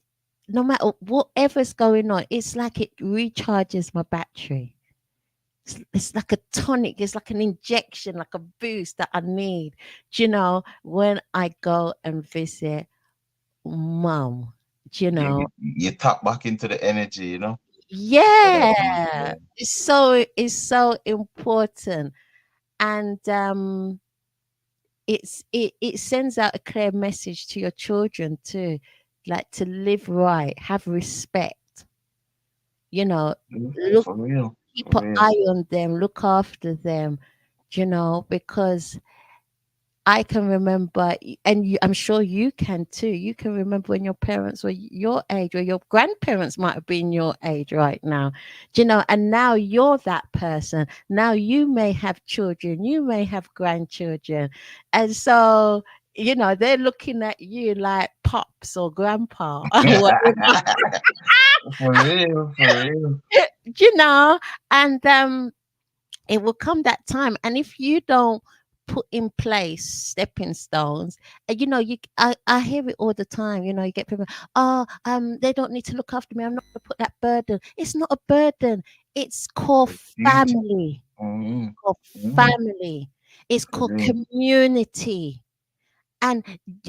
no matter whatever's going on, it's like it recharges my battery. It's like a tonic, it's like an injection, like a boost that I need, do you know, when I go and visit mum, do you Yeah, know. you tap back into the energy, you know? So that means, Yeah, yeah. it's so important. And it sends out a clear message to your children too, like to live right, have respect, you know, Mm. look, For real. keep For an real. eye on them, look after them, you know, because I can remember, and I'm sure you can too. You can remember when your parents were your age, or your grandparents might have been your age right now. Do you know? And now you're that person. Now you may have children, you may have grandchildren. And so, you know, they're looking at you like pops or grandpa or whatever, For real. For real. you know, and it will come that time, and if you don't put in place stepping stones, and you know, I hear it all the time, you know, you get people, oh, they don't need to look after me, I'm not going to put that burden. It's not a burden, it's called Duty. family, Mm-hmm. called Mm-hmm. family, it's For called real. community. and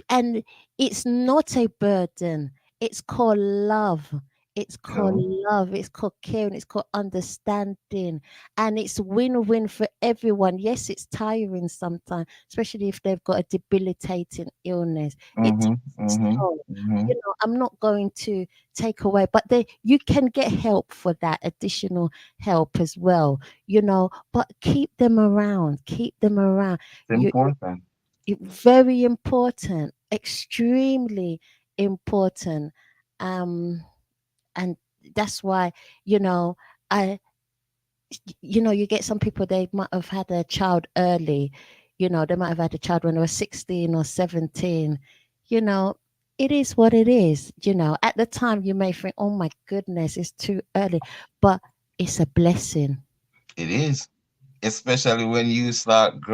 and it's not a burden, it's called love, it's called No. love, it's called caring, it's called understanding, and it's win-win for everyone. Yes, it's tiring sometimes, especially if they've got a debilitating illness. It Mm-hmm. takes its Mm-hmm. toll. Mm-hmm. You know, I'm not going to take away, but you can get help for that, additional help as well, you know, but keep them around. It's important. Very important, extremely important. Um, and that's why, you know, I, you know, you get some people, they might have had a child early, you know, they might have had a child when they were 16 or 17, you know, it is what it is, you know. At the time, you may think, oh my goodness, it's too early, but it's a blessing. It is. Especially when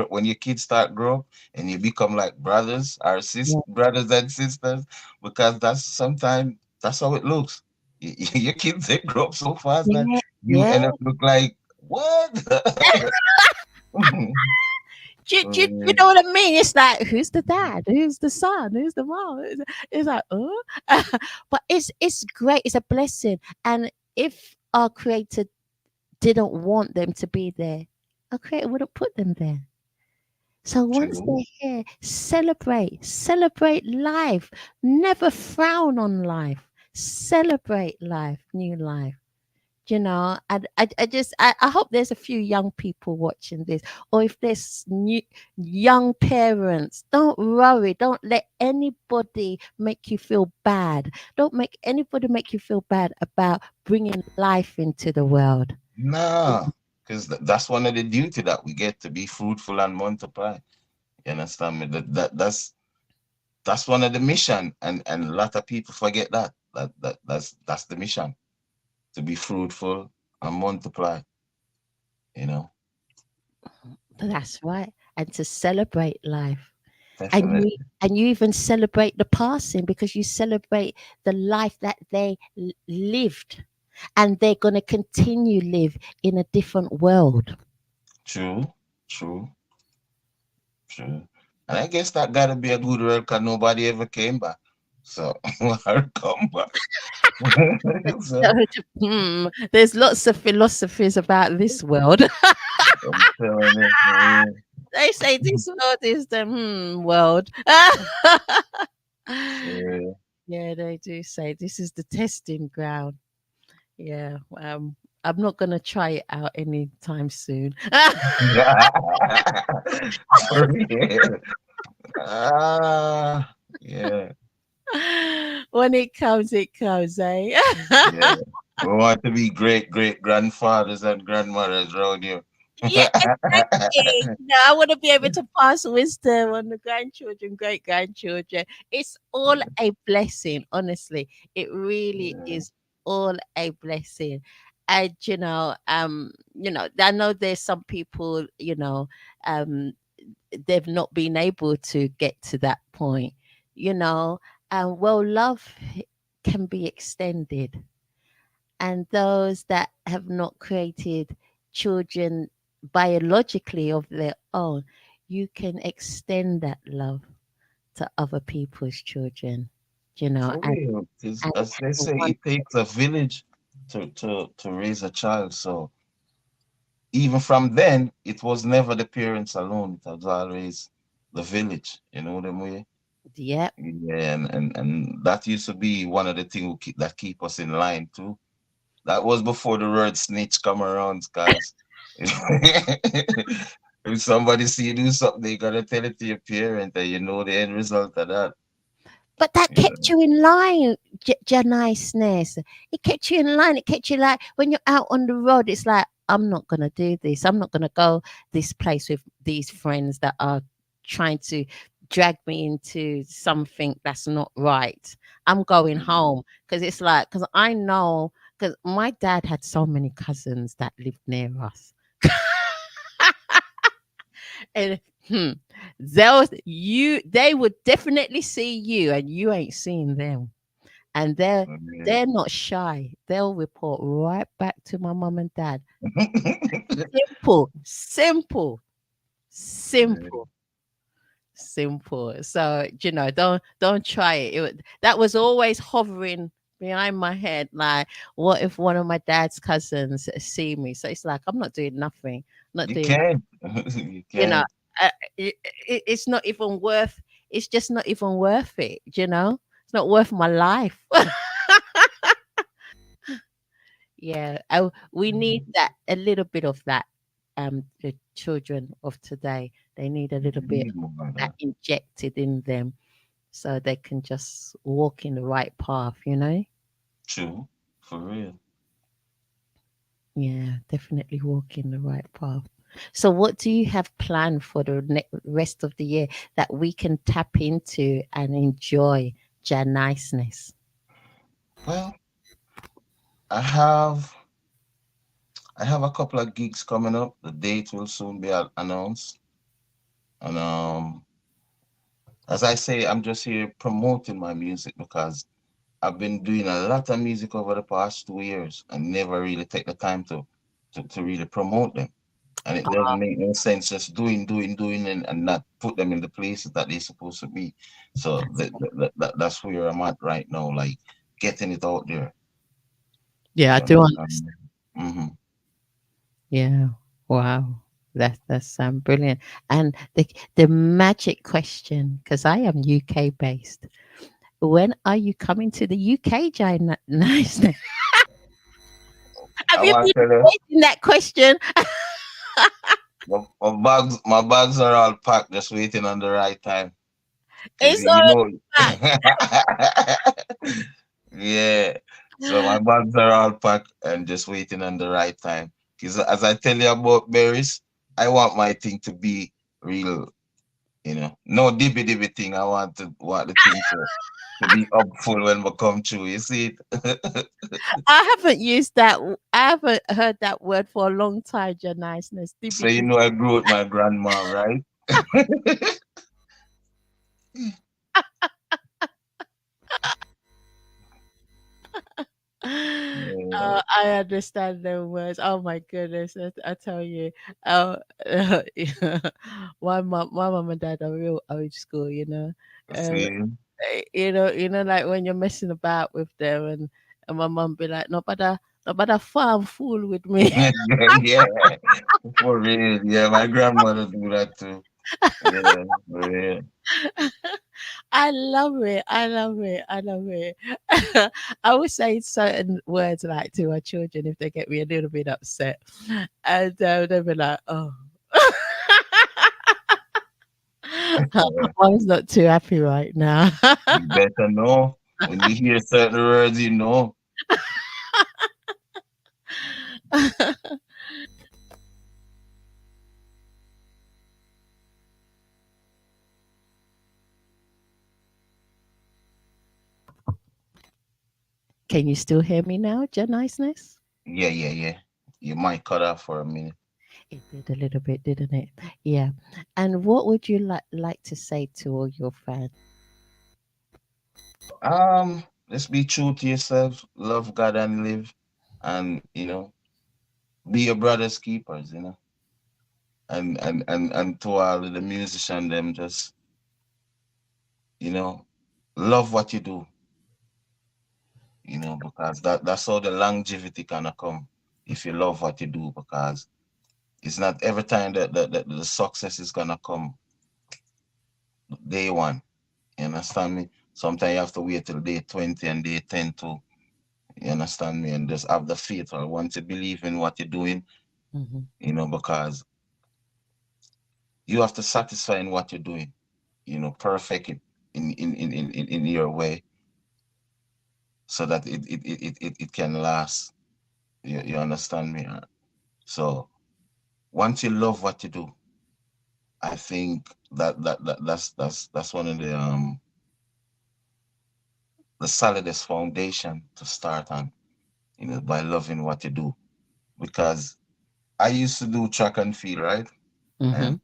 when your kids start grow up and you become like brothers or Yeah, brothers and sisters, because that's sometimes that's how it looks. Your kids, they grow up so fast that yeah, you yeah. end up look like what. Do you know what I mean? It's like, who's the dad? Who's the son? Who's the mom? It's like, oh, but it's great. It's a blessing. And if our Creator didn't want them to be there, our Creator wouldn't put them there. So once True. they're here, celebrate life. Never frown on life. Celebrate life, new life. You know, and I hope there's a few young people watching this, or if there's new young parents, don't worry, don't let anybody make you feel bad, don't make anybody make you feel bad about bringing life into the world. Nah, because that's one of the duty that we get, to be fruitful and multiply. You understand me? That's one of the mission, and a lot of people forget that. That's the mission, to be fruitful and multiply. You know, That's right, and to celebrate life. and you definitely. and you even celebrate the passing, because you celebrate the life that they lived, and they're going to continue live in a different world. True, true, true. And I guess that gotta be a good word, because nobody ever came back. So I'll come back. So There's lots of philosophies about this world. I'm telling you, for real. They say this world is the world. For real. Yeah, they do say this is the testing ground. Yeah, I'm not gonna try it out anytime soon. For real. Yeah, When it comes, eh? yeah. We want to be great grandfathers and grandmothers around you. Yeah, exactly. No, I want to be able to pass wisdom on the grandchildren, great grandchildren. It's all a blessing, honestly. It really Yeah. is all a blessing. And I know there's some people, they've not been able to get to that point, you know. And well, love can be extended, and those that have not created children biologically of their own, you can extend that love to other people's children, For and, real, 'cause and as they have say, one. it takes a village to raise a child. So even from then, it was never the parents alone. It was always the village. You know what I mean? Yep. Yeah, and that used to be one of the things that keep us in line too. That was before the word snitch come around, guys. If somebody see you do something, they gotta tell it to your parent, and you know the end result of that. But that You kept you in line, Jah Niceness. It kept you in line. It kept you like when you're out on the road, it's like, I'm not going to do this. I'm not going to go this place with these friends that are trying to drag me into something that's not right. I'm going know. home because it's like, because I know, because my dad had so many cousins that lived near us. And they would definitely see you and you ain't seeing them, and they're not shy. They'll report right back to my mom and dad. Simple, simple, simple, simple. So don't try it. That was always hovering behind my head. Like, what if one of my dad's cousins see me? So it's like, I'm not doing nothing. Not You doing. can. You You know, can. uh, it's not even worth. It's just not even worth it. It's not worth my life. Yeah, we need that, a little bit of that. The children of today, they need a little You bit need of more of that that. injected in them, so they can just walk in the right path. True. For real. Yeah, definitely walk in the right path. So, what do you have planned for the rest of the year that we can tap into and enjoy Jah Niceness? Well, I have I have a couple of gigs coming up. The date will soon be announced. And as I say, I'm just here promoting my music because I've been doing a lot of music over the past 2 years and never really take the time to really promote them. And it doesn't make no sense just doing, and not put them in the places that they're supposed to be. So that's where I'm at right now, like getting it out there. Yeah, I You do understand? understand. Mm-hmm. Yeah. Wow. That's brilliant. And the magic question, because I am UK based. When are you coming to the UK, Jane? Nice. Have I you want been to tell you, waiting that question? my bags are all packed, just waiting on the right time. Cause It's you already know, back. yeah. So my bags are all packed and just waiting on the right time. Cause as I tell you about berries, I want my thing to be real. No dibby thing. I want the thing to be up full when we come through. You see it? I haven't used that. I haven't heard that word for a long time. Your niceness. So Dibby you dibby. know I grew with my grandma, right? Yeah. I understand the words. Oh my goodness! I tell you, uh, my mom and dad are real old school. Um, See? like when you're messing about with them, and my mom be like, "No, but a farm fool with me." Yeah, yeah, for real. Yeah, my grandmother do that too. Yeah, for real. I love it. I love it. I love it. I would say certain words like to our children if they get me a little bit upset, and they'll be like, "Oh." Mom's not too happy right now. You better know. When you hear certain words, you know. Can you still hear me now, Jah Niceness? Yeah, yeah, yeah. You might cut off for a minute. It did a little bit, didn't it? Yeah. And what would you like to say to all your fans? Let's be true to yourself, love God and live, and be your brother's keepers, and to all of the musician them just you know love what you do, because that's how the longevity gonna come if you love what you do, because it's not every time that the success is gonna come day one. You understand me? Sometimes you have to wait till day 20 and day 10 too. You understand me? And just have the faith or want to believe in what you're doing, Hmm. because you have to satisfy in what you're doing, perfect it in your way so that it can last. You understand me? So once you love what you do, I think that's one of the solidest foundation to start on, by loving what you do. Because I used to do track and field, right? Hmm.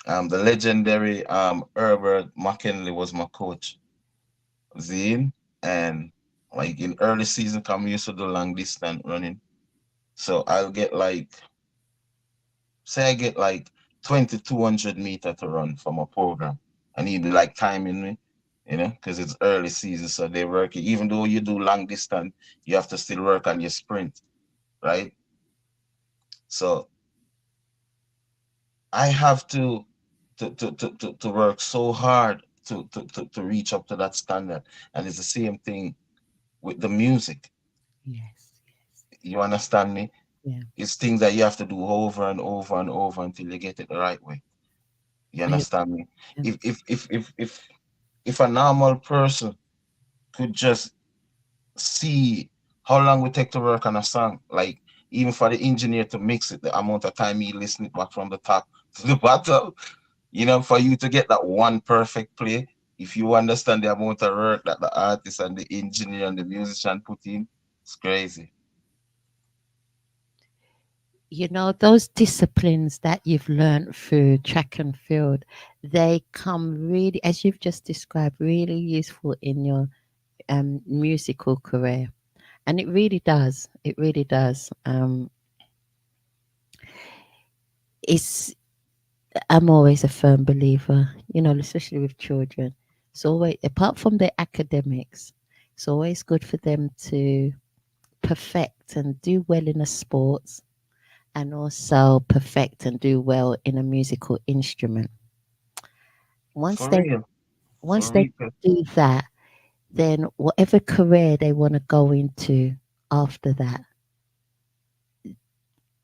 And the legendary Herbert McKinley was my coach. Zine, and like in early season, come we used to do long distance running. So I'll get like, say I get like 2,200 meter to run from a program. And he'd be like timing me, because it's early season. So they work, even though you do long distance, you have to still work on your sprint, right? So I have to work so hard to reach up to that standard. And it's the same thing with the music. Yes. You understand me? Yeah. It's things that you have to do over and over and over until you get it the right way. You I, understand me? yeah. If a normal person could just see how long we take to work on a song, like even for the engineer to mix it, the amount of time he listen it back from the top to the bottom, for you to get that one perfect play, if you understand the amount of work that the artist and the engineer and the musician put in, it's crazy. Those disciplines that you've learned through track and field, they come really, as you've just described, really useful in your musical career. And it really does. It really does. It's I'm always a firm believer, especially with children. It's always, apart from the academics, it's always good for them to perfect and do well in a sport, and also perfect and do well in a musical instrument. Once For they real. once For they real. do that, then whatever career they want to go into after that,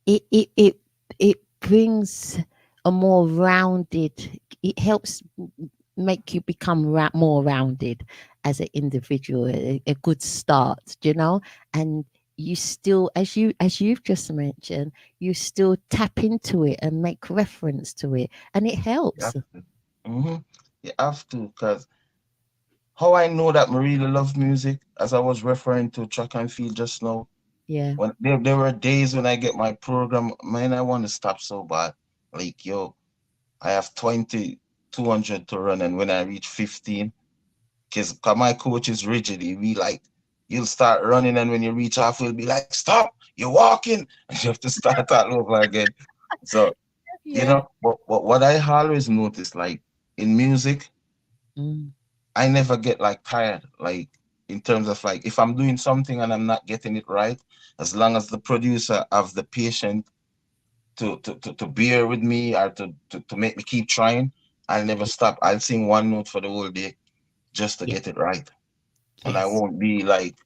it it it it brings a more rounded. It helps make you become more rounded as an individual. A good start, and you still, as you've just mentioned, you still tap into it and make reference to it, and it You helps. have to. Hmm. You have to, because how I know that I really love music, as I was referring to track and field just now, Yeah. when there were days when I get my program, man, I want to stop so bad. Like, yo, I have 2,200 to run, and when I reach 15, because my coach is rigid, he be like, you'll start running, and when you reach half, he'll be like, stop, you're walking, and you have to start all over again. So, Yeah. but what I always notice, like in music, Mm. I never get like tired. Like in terms of like if I'm doing something and I'm not getting it right, as long as the producer have the patience to bear with me or to make me keep trying, I'll never stop. I'll sing one note for the whole day just to Yeah. get it right. And I Yes. won't be like,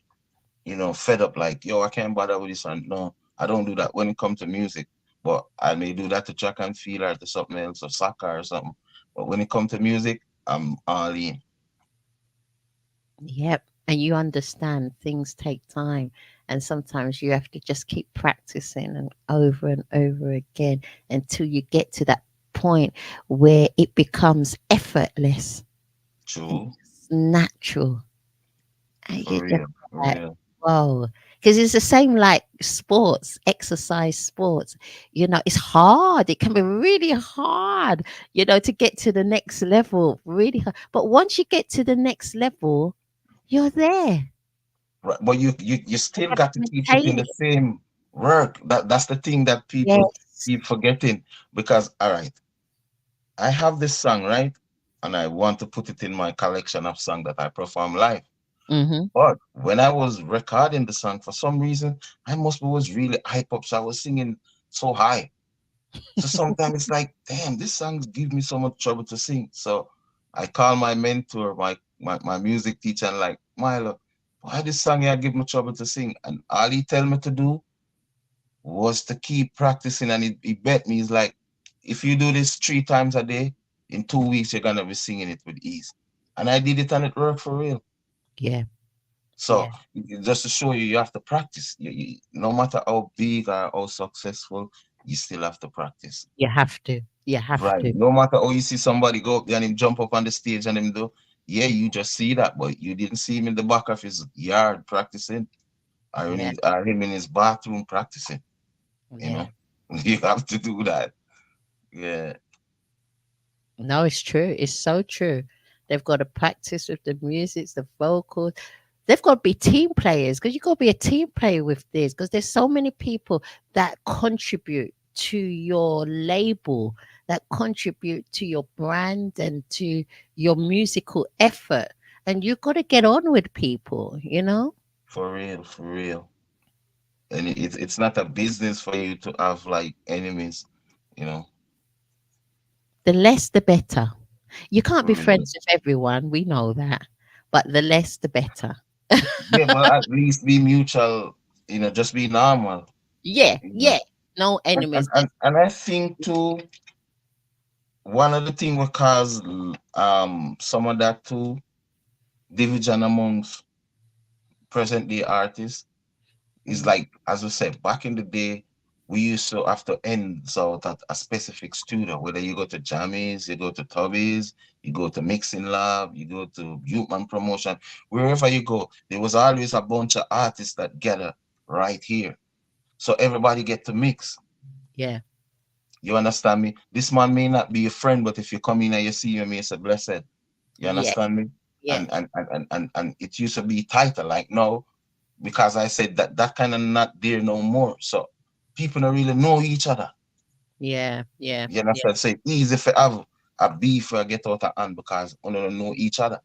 fed up like, yo, I can't bother with this one. No, I don't do that when it comes to music. But I may do that to track and field or to something else or soccer or something. But when it comes to music, I'm all in. Yep. And you understand things take time. And sometimes you have to just keep practicing and over again until you get to that point where it becomes effortless and True. just natural. And For you just real. For like, real. whoa. Because it's the same like sports, exercise sports. It's hard. It can be really hard, to get to the next level. Really hard. But once you get to the next level, you're there. Right. But you You still have got to to keep maintain putting the it. same work. That's the thing that people Yes. keep forgetting. Because all right, I have this song, right? And I want to put it in my collection of songs that I perform live. Mm-hmm. But when I was recording the song, for some reason, I must be was really hype up. So I was singing so high. So sometimes it's like, damn, this song give me so much trouble to sing. So I call my mentor, my music teacher, and like, Milo, why this song here give me trouble to sing? And all he tell me to do was to keep practicing. And he bet me, he's like, if you do this 3 times a day, in 2 weeks, you're gonna be singing it with ease. And I did it and it worked for real. Yeah. So Yeah. just to show you, you have to practice. No matter how big or how successful, you still have to practice. You have to. You have Right. to. No matter how you see somebody go up there and him jump up on the stage and him do, yeah, you just see that, but you didn't see him in the back of his yard practicing Yeah. or him in his bathroom practicing, you Yeah. know. You have to do that. Yeah, No, it's true. It's so true. They've got to practice with the music, the vocals. They've got to be team players because you've got to be a team player with this because there's so many people that contribute to your label, that contribute to your brand and to your musical effort. And you've got to get on with people. for real, for real. And it's not a business for you to have like enemies, you know, The less, the better. You can't for be real. friends with everyone. We know that. But the less, the better. Yeah, but at least be mutual, just be normal, Yeah, you know. yeah. No And and, enemies. and, and I think too, one of the things will cause some of that too, division amongst present day artists is Mm, like, as we said, back in the day, we used to have to end out at a specific studio, whether you go to Jammies, you go to Tubbies, you go to Mixing Lab, you go to Youthman Promotion, wherever you go, there was always a bunch of artists that gather right here. So everybody get to mix. yeah, You understand me? This man may not be a friend, but if you come in and you see him, it's a blessed. You yeah, understand me? yeah, And it used to be tighter. Like no, because I said that kind of not there no more. So people don't really know each other. yeah, yeah, You yeah, understand? So it's easy for have a beef or get out of hand because we don't know each other.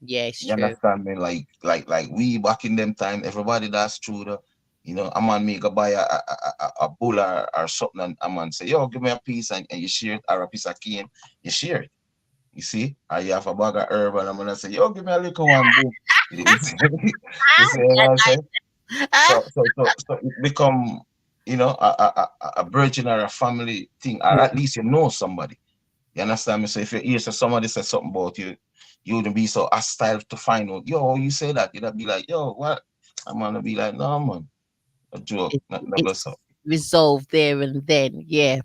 yeah. It's You true. understand me? Like we back in them time, everybody that's true. A man may go buy a bull or something, and a man say, "Yo, give me a piece," and you share it, or a piece of cane, you share it. You see, or you have a bag of herb, and I'm gonna say, "Yo, give me a little one, boom." You see, you see what I'm saying? Ah, So it become, a virgin or a family thing, or at least you know somebody. You understand me? So if you hear somebody say something about you, you wouldn't be so hostile to find out, yo, you say that. You'd be like, yo, what? I'm gonna be like, no man, a joke, it, not go it's so. resolved there and then. Yeah.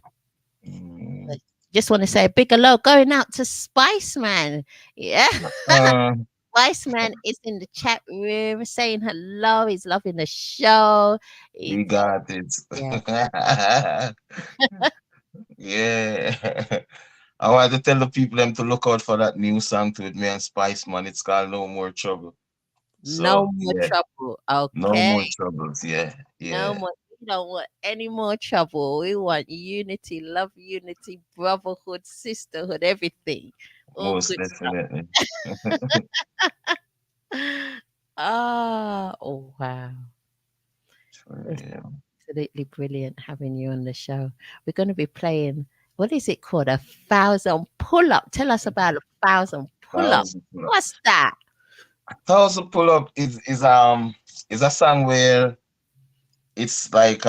Mm. But just want to say a big hello going out to Spice Man. Yeah. Uh, Spice Man is in the chat room saying hello. He's loving the show. we It's got it. yeah. Yeah. I want to tell the people them to look out for that new song to with me and Spice Man. It's called No More Trouble. No So more yeah, trouble. no Okay. more troubles. Yeah, No yeah. more. We don't want any more trouble. We want unity, love, unity, brotherhood, sisterhood, everything. All Most good stuff. definitely. Ah, oh wow. For It's real. absolutely brilliant having you on the show. We're going to be playing, what is it called? A thousand pull up. Tell us about a thousand pull up. Thousand pull up. What's that? Thousand pull up is a song where it's like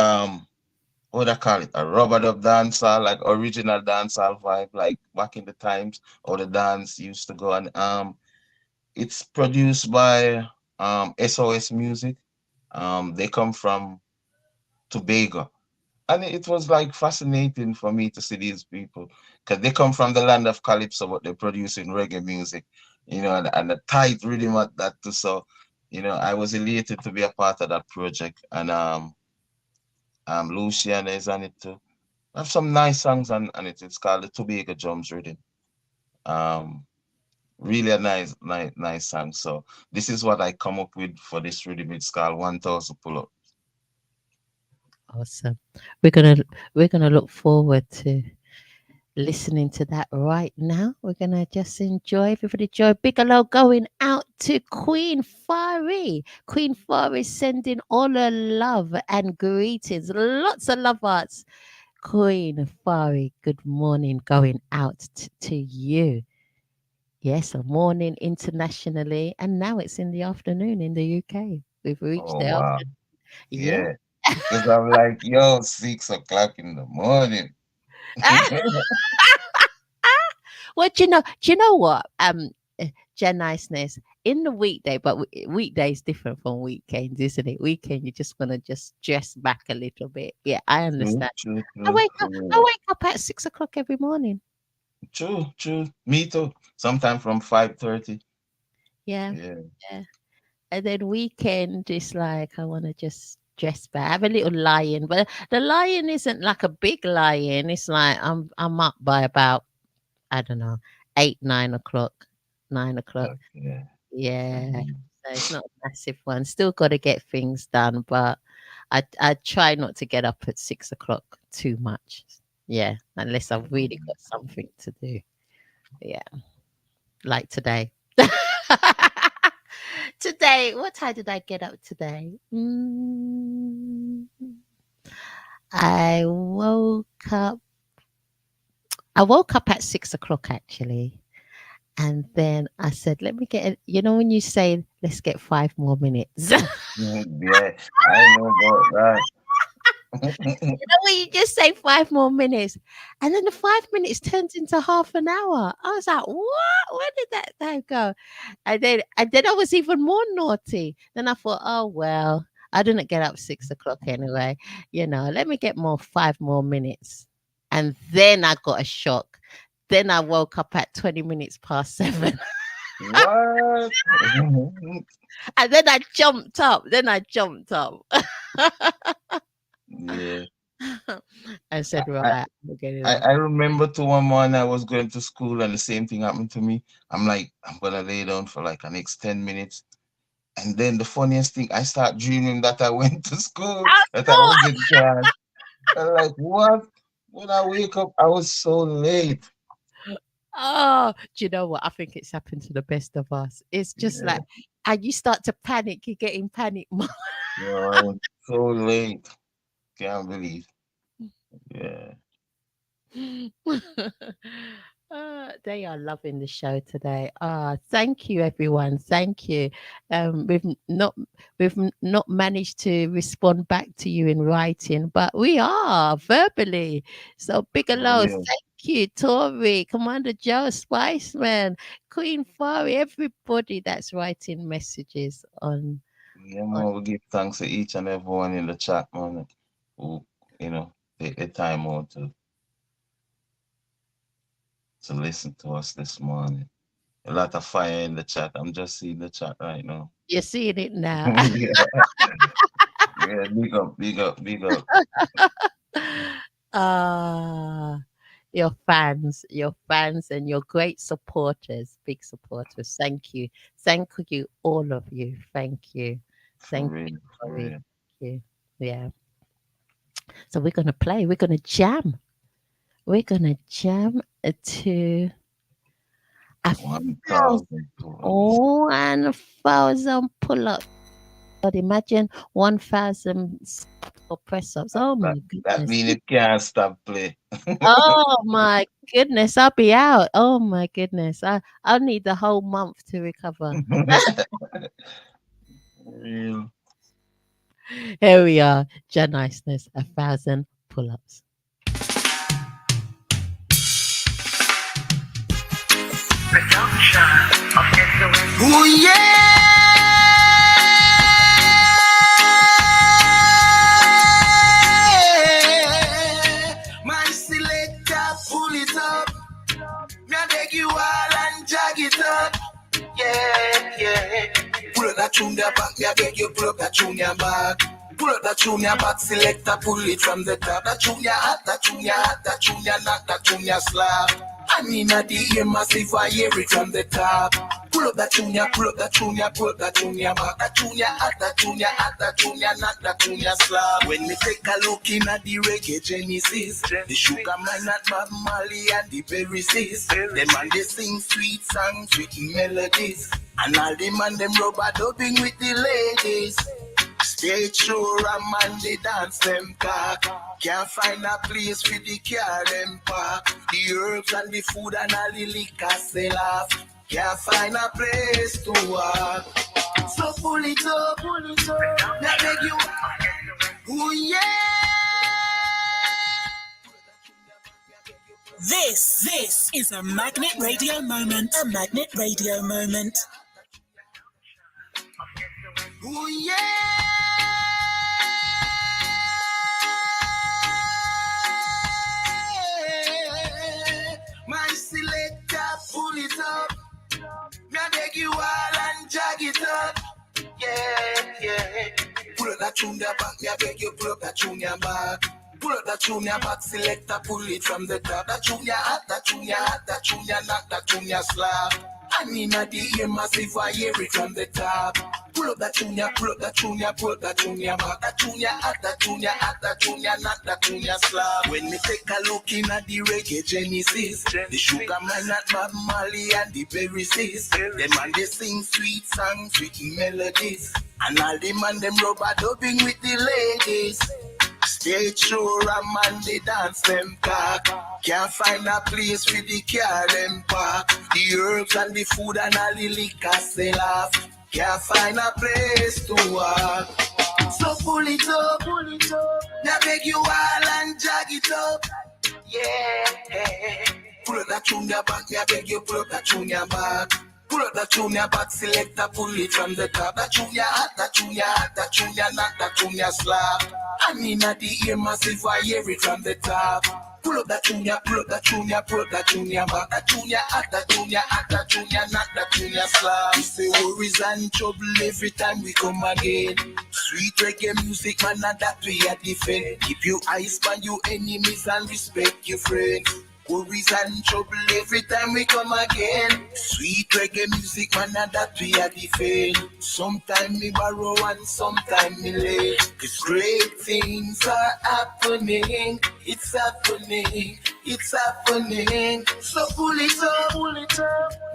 what I call it, a rubber dub dancehall, like original dancehall vibe, like back in the times or the dance used to go. And it's produced by SOS Music. They come from Tobago. And it was like fascinating for me to see these people because they come from the land of calypso, but they're producing reggae music, and the tight rhythm at that too. So, I was elated to be a part of that project. And Luciana is on it too. I have some nice songs on it. It's called the Tobago Drums Rhythm. Um, Really a nice song. So this is what I come up with for this rhythm. It's called 1000 Pull Up. Awesome. We're gonna look forward to listening to that right now. We're gonna just enjoy everybody joy. Big hello going out to Queen Fari. Queen Fari sending all her love and greetings. Lots of love arts. Queen Fari, good morning going out to you. Yes, a morning internationally, and now it's in the afternoon in the UK. We've reached Oh the wow. afternoon. Yeah. Yeah. Because I'm like, yo, 6 o'clock in the morning. Well, do you know what? Jen Niceness in the weekday, but weekday is different from weekends, isn't it? Weekend, you just want to just dress back a little bit. Yeah, I True, understand. true, I true, wake up. I true. wake up at 6 o'clock every morning. True, true. Me too. Sometime from 5:30. Yeah, Yeah. yeah. And then weekend is like I want to just dress back. I have a little lion, but the lion isn't like a big lion. It's like I'm up by about I don't know 8 9 o'clock, 9 o'clock. Yeah. Yeah. Mhm. So it's not a massive one. Still got to get things done, but I try not to get up at 6 o'clock too much. Yeah, unless I've really got something to do. Yeah, like today. Today, what time did I get up today? I woke up. I woke up at 6 o'clock actually, and then I said, "Let me get." When you say, "Let's get 5 more minutes." Yeah, I know about that. When you just say 5 more minutes, and then the 5 minutes turns into half an hour. I was like, what? Where did that time go? And then I was even more naughty. Then I thought, oh well, I didn't get up 6 o'clock anyway. Let me get 5 more minutes. And then I got a shock. Then I woke up at 20 minutes past 7. What? And then I jumped up. Yeah. I said, I, right, we'll get it I, on. I remember to one morning I was going to school and the same thing happened to me. I'm like, I'm gonna lay down for like the next 10 minutes. And then the funniest thing, I start dreaming that I went to school, that I was in class. I'm like, what? When I wake up, I was so late. Oh, do you know what? I think it's happened to the best of us. It's just Yeah, like, and you start to panic, you get in panic mode. I was so late. Can't believe. Yeah. They are loving the show today. Thank you, everyone. Thank you. We've not managed to respond back to you in writing, but we are verbally. So big For hello. real. Thank you, Tori, Commander Joe, Spiceman, Queen Fari, everybody that's writing messages Yeah, on. man, we give thanks to each and everyone in the chat, man, who, take the time out to listen to us this morning. A lot of fire in the chat. I'm just seeing the chat right now. You're seeing it now. Yeah, yeah, big up, big up, big up. Ah, your fans, and your great supporters, big supporters. Thank you. Thank you, all of you. Thank you. For Thank you, real, for Corey. real. Thank you. Yeah. So we're going to play. We're going to jam. We're going to jam to a thousand, 1,000 pull-ups. 1,000 pull ups. But imagine 1,000 or press ups. Oh That my that goodness. mean it can't stop play. Oh my goodness, I'll be out. Oh my goodness. I'll need the whole month to recover. Real. Here we are. Jah Niceness, 1,000 pull-ups. Oh yeah, my selector, pull it up. Me I beg you all and jag it up. Yeah, yeah. Pull up that tune there back. Me I beg you pull up that tune there back. Pull up that tune there back. Selector, pull it from the top. That tune there hot, that tune there hot, that tune there knock, that tune there slap. I mean at the ear massive, I hear it from the top. Pull up that tune there, pull up that tune there, pull up that tune there back. That tune there hot, that tune there hot, that tune there knock, that tune there slap. When me take a look in at the Reggae Genesis, the Sugar Man at Bob Marley and the Berry Sis, them man they sing sweet songs with melodies, and all them man them rubber dubbing with the ladies. Stage show and man they dance them cock. Can't find a place for the car them park. The herbs and the food and all the liquor sell off. Can't find a place to walk. So pull it up, now beg you. Oh yeah. This is a Magnet Radio moment. A Magnet Radio moment. Oh yeah. My selector, pull it up. Me I beg you all and jag it up. Yeah, yeah. Pull up that tune there back. Me I beg you pull up that tune there back. Pull up that tune there back. Selector, pull it from the top. That tune there hot, that tune there hot, that tune there knock, that tune there slap. I mean at the ear massive, I hear it from the top. Pull up that tune, pull up that tune, pull up that tune, back. That tune, hot, that tune, hot, that tune, knock, that tune, slap. When me take a look in at the Reggae Genesis, the Sugar Man at Bob Marley and the Berry Sis, them man they sing sweet songs with melodies, and all them man them rubber dubbing with the ladies. Stage show and man they dance them cock. Can't find a place for the car them park. The herbs and the food and all the liquor sell off. Can't find a place to walk. So pull it up, now beg you all and jag it up. Yeah, pull up that tune there back, I beg you pull up that tune there back. Pull up that tune there back, selector, pull it from the top. That tune there hot, that tune there hot, that tune there knock, that tune there slap. I mean at the ear massive, I hear it from the top. Pull up that tune, pull up that tune, pull up that tune back. That tune hot, that tune hot, that tune knock, that tune slap. We say worries and trouble every time we come again. Sweet reggae music, man, and that we are defend. Keep your eyes on your enemies and respect your friends. Worries and trouble every time we come again. Sweet reggae music, man, and that we are defend. Sometime me borrow and sometime me lay. Cause great things are happening. It's happening. It's happening. So pull it up.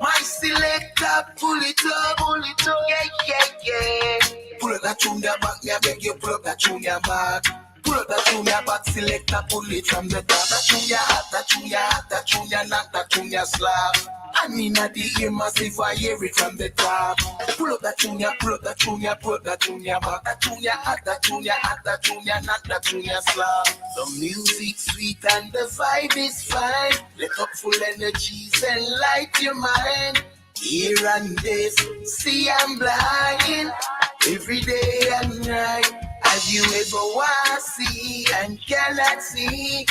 My selector, pull it up. Yeah. Pull up that tune there back. Me I beg you, pull up that tune there back. Pull up that tune there back. Selector, pull it from the top. That tune there hot, that tune there hot, that tune there knock, that tune there slap. I mean at the ear massive, I hear it from the top. Pull up that tune, pull up that tune, pull up that tune back. That tune hot, that tune hot, that tune knock, that tune slap. The music sweet and the vibe is fine. Let up full energies and light your mind. Here and this, see I'm blind. Every day and night. Have you ever want to see and cannot see?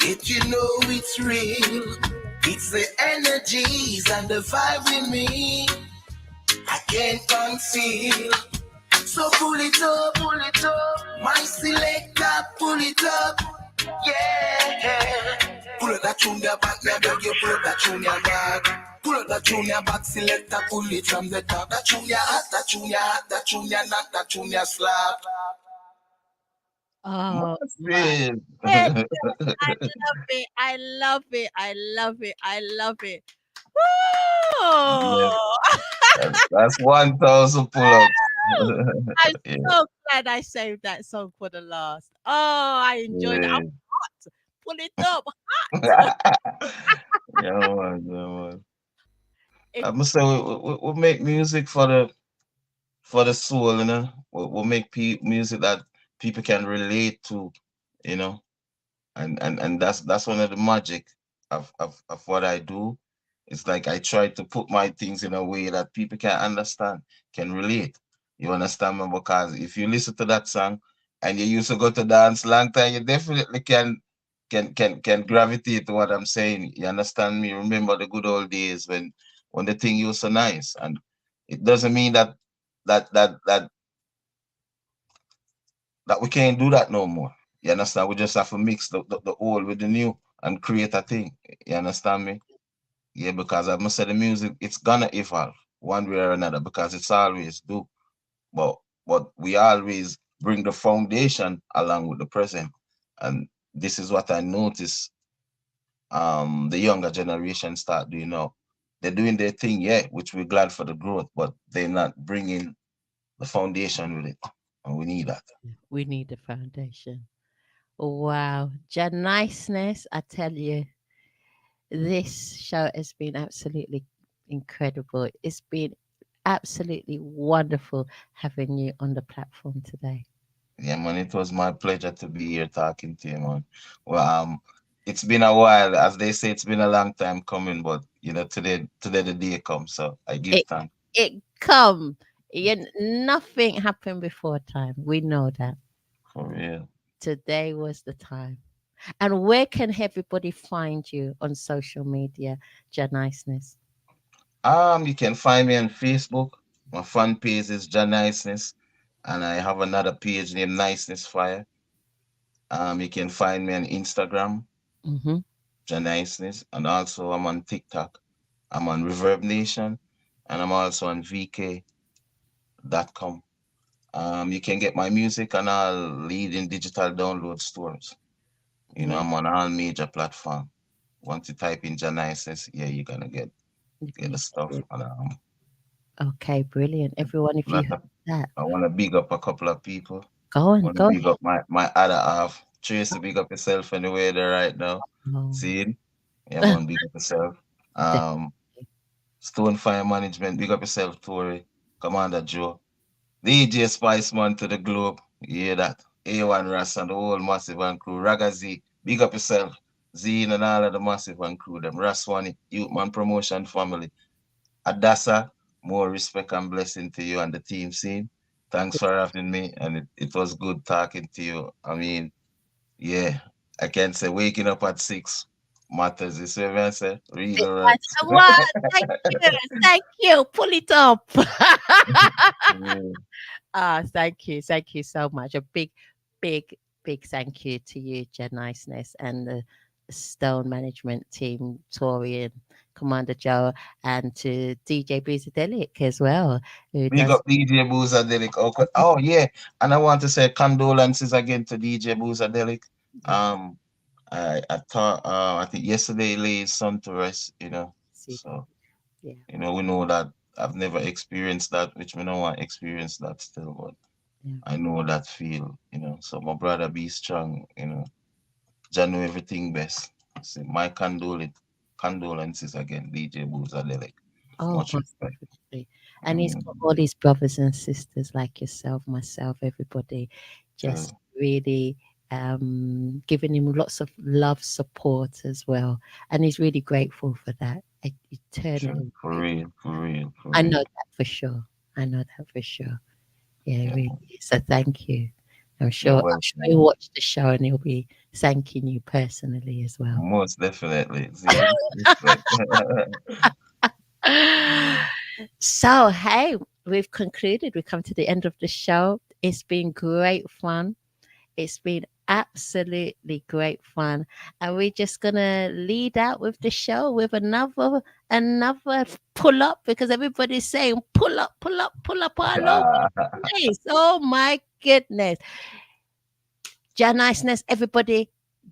Yet you know it's real. It's the energies and the vibe with me. I can't conceal. So pull it up. My selector, pull it up. Yeah. Pull up that tune there back, me I beg you, pull up that tune there back. Pull up that tune there back, selector, pull it from the top. That tune there hot, that tune there hot, that tune there knock, that tune there slap. Oh, Man. I love it. Woo! That's 1,000 pull-ups. I'm Yeah. so glad I saved that song for the last. Oh, I enjoyed it. Yeah. I'm hot. Pull it up. Yeah, man. It, I must say, we make music for the soul, you know. We'll make music that people can relate to, you know. And that's one of the magic of what I do. It's like I try to put my things in a way that people can understand, can relate. You understand me? Because if you listen to that song and you used to go to dance long time, you definitely can gravitate to what I'm saying. You understand me? Remember the good old days when the thing used so nice. And it doesn't mean that that that that we can't do that no more. You understand? We just have to mix the old with the new and create a thing. You understand me? Yeah, because I must say the music, it's gonna evolve one way or another because it's always do. But we always bring the foundation along with the present. And this is what I notice the younger generation start doing now. They're doing their thing, yeah, which we're glad for the growth, but they're not bringing the foundation with it. And we need that. We need a foundation. Wow. Jah Niceness, I tell you, this show has been absolutely incredible. It's been absolutely wonderful having you on the platform today. Yeah, man, it was my pleasure to be here talking to you, man. Well, it's been a while, as they say, it's been a long time coming, but today the day comes, so I give It thanks it come. Nothing happened before time. We know that. for real. Today was the time. And where can everybody find you on social media, Jah Niceness? You can find me on Facebook. My fan page is Jah Niceness, and I have another page named Niceness Fyah. You can find me on Instagram, Mm-hmm. Jah Niceness, and also I'm on TikTok. I'm on Reverb Nation, and I'm also on VK.com. You can get my music on all leading digital download stores. Yeah, I'm on all major platform. Once you type in Jah Niceness, yeah, you're gonna you get the can stuff. get it. And Okay, brilliant. Everyone, if you lot heard of, that, I want to big up a couple of people. go on, Want to go big ahead. up my other half. Tracy, big up yourself anywhere there right now. Oh, See, yeah, man, big up yourself. definitely. Um, Stone Fire Management, big up yourself, Tory, Commander Joe, DJ Spice Man to the globe. You hear that? A1 Ras and the whole Massive and crew. Ragazi, big up yourself. Zine and all of the Massive and crew. Them Raswani, Youth Man Promotion family. Adassah, more respect and blessing to you and the team scene. Thanks for having me, and it was good talking to you. I mean, yeah, I can say waking up at 6 matters. You see what I say? Real right. Wow, thank you. Thank you. Pull it up. Yeah. Thank you so much. A big, big thank you to you, Jen Niceness, and the Stone Management team, Tori and Commander Joe, and to DJ Buzadelic as well, who Big does. up DJ Boozadelic. Oh, yeah, and I want to say condolences again to DJ Boozadelic. Yeah, I thought I think yesterday he laid his son to rest. see, So yeah, we know that I've never experienced that, which we don't want to experience that still, but yeah. I know that feel. So my brother be strong. Jah know everything best. So my condolences again, DJ Boozadelic. Oh, Much most respect. definitely. And he's got Mm, all his brothers and sisters like yourself, myself, everybody, so, just really giving him lots of love, support as well. And he's really grateful for that. sure, Eternally for grateful. real, for real, for I know real. that for sure. I know that for sure. Yeah, Yeah, really. So thank you. you're I'm sure he'll welcome. watch the show and he'll be thanking you personally as well. Most definitely. See, respect. So, hey, we've concluded. We've come to the end of the show. It's been great fun. It's been absolutely great fun. And we're just gonna lead out with the show with another pull up because everybody's saying pull up, pull up, pull up all over the place. Oh my goodness. Jah Niceness, everybody.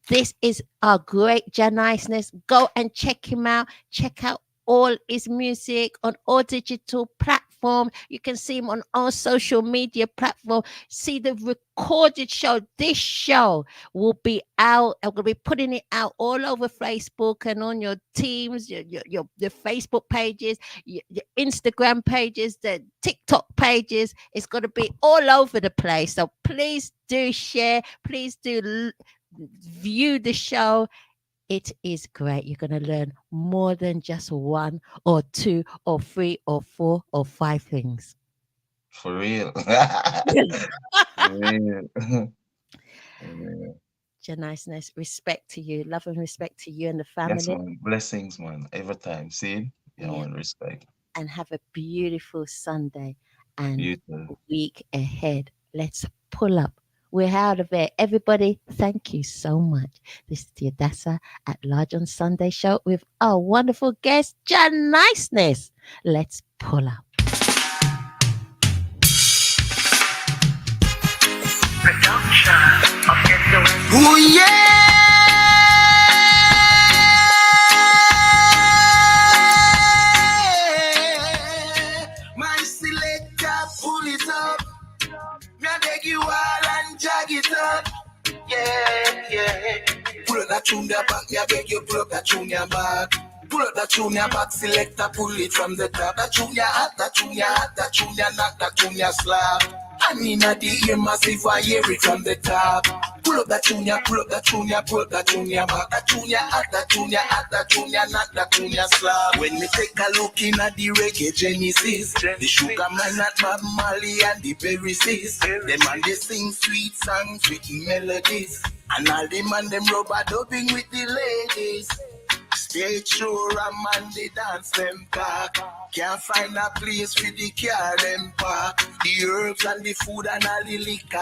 This is our great Jah Niceness. Go and check him out. Check out all his music on all digital platforms. You can see him on all social media platforms. See the recorded show. This show will be out. I'm going to be putting it out all over Facebook and on your teams, your Facebook pages, your Instagram pages, the TikTok pages. It's going to be all over the place. So please do share. Please do view the show. It is great. You're going to learn more than just one or two or three or four or five things. For real. For real. For real. Jah Niceness, respect to you, love and respect to you and the Yes, family. man. Blessings, man. Every time. See? Yeah, Yeah, man. Respect. and have a beautiful Sunday and You too. week ahead. Let's pull up. We're out of it. Everybody, thank you so much. This is the Adassah at Large on Sunday show with our wonderful guest, Jah Niceness. Let's pull up. Oh yeah! My selector, pull it up. Me I beg you all and jag it up. Yeah. Pull up that tune back, me I beg you pull up that tune back. Pull up that tune back, selector, pull it from the top. That tune hot, that tune hot, that tune knock, that tune slap. And in the ear massive, I hear it from the top. Pull up that tune, pull up that tune, pull up that tune back. That tune hot, that tune hot, that tune knock, that tune slap. When me take a look in at the Reggae Genesis, the Sugar Man at Bob Marley and the Berry Sis, them and they sing sweet songs with melodies. And all them and them rubber dubbing with the ladies. Stay sure a man they dance them back. Can't find a place for the car them park. The herbs and the food and all the liquor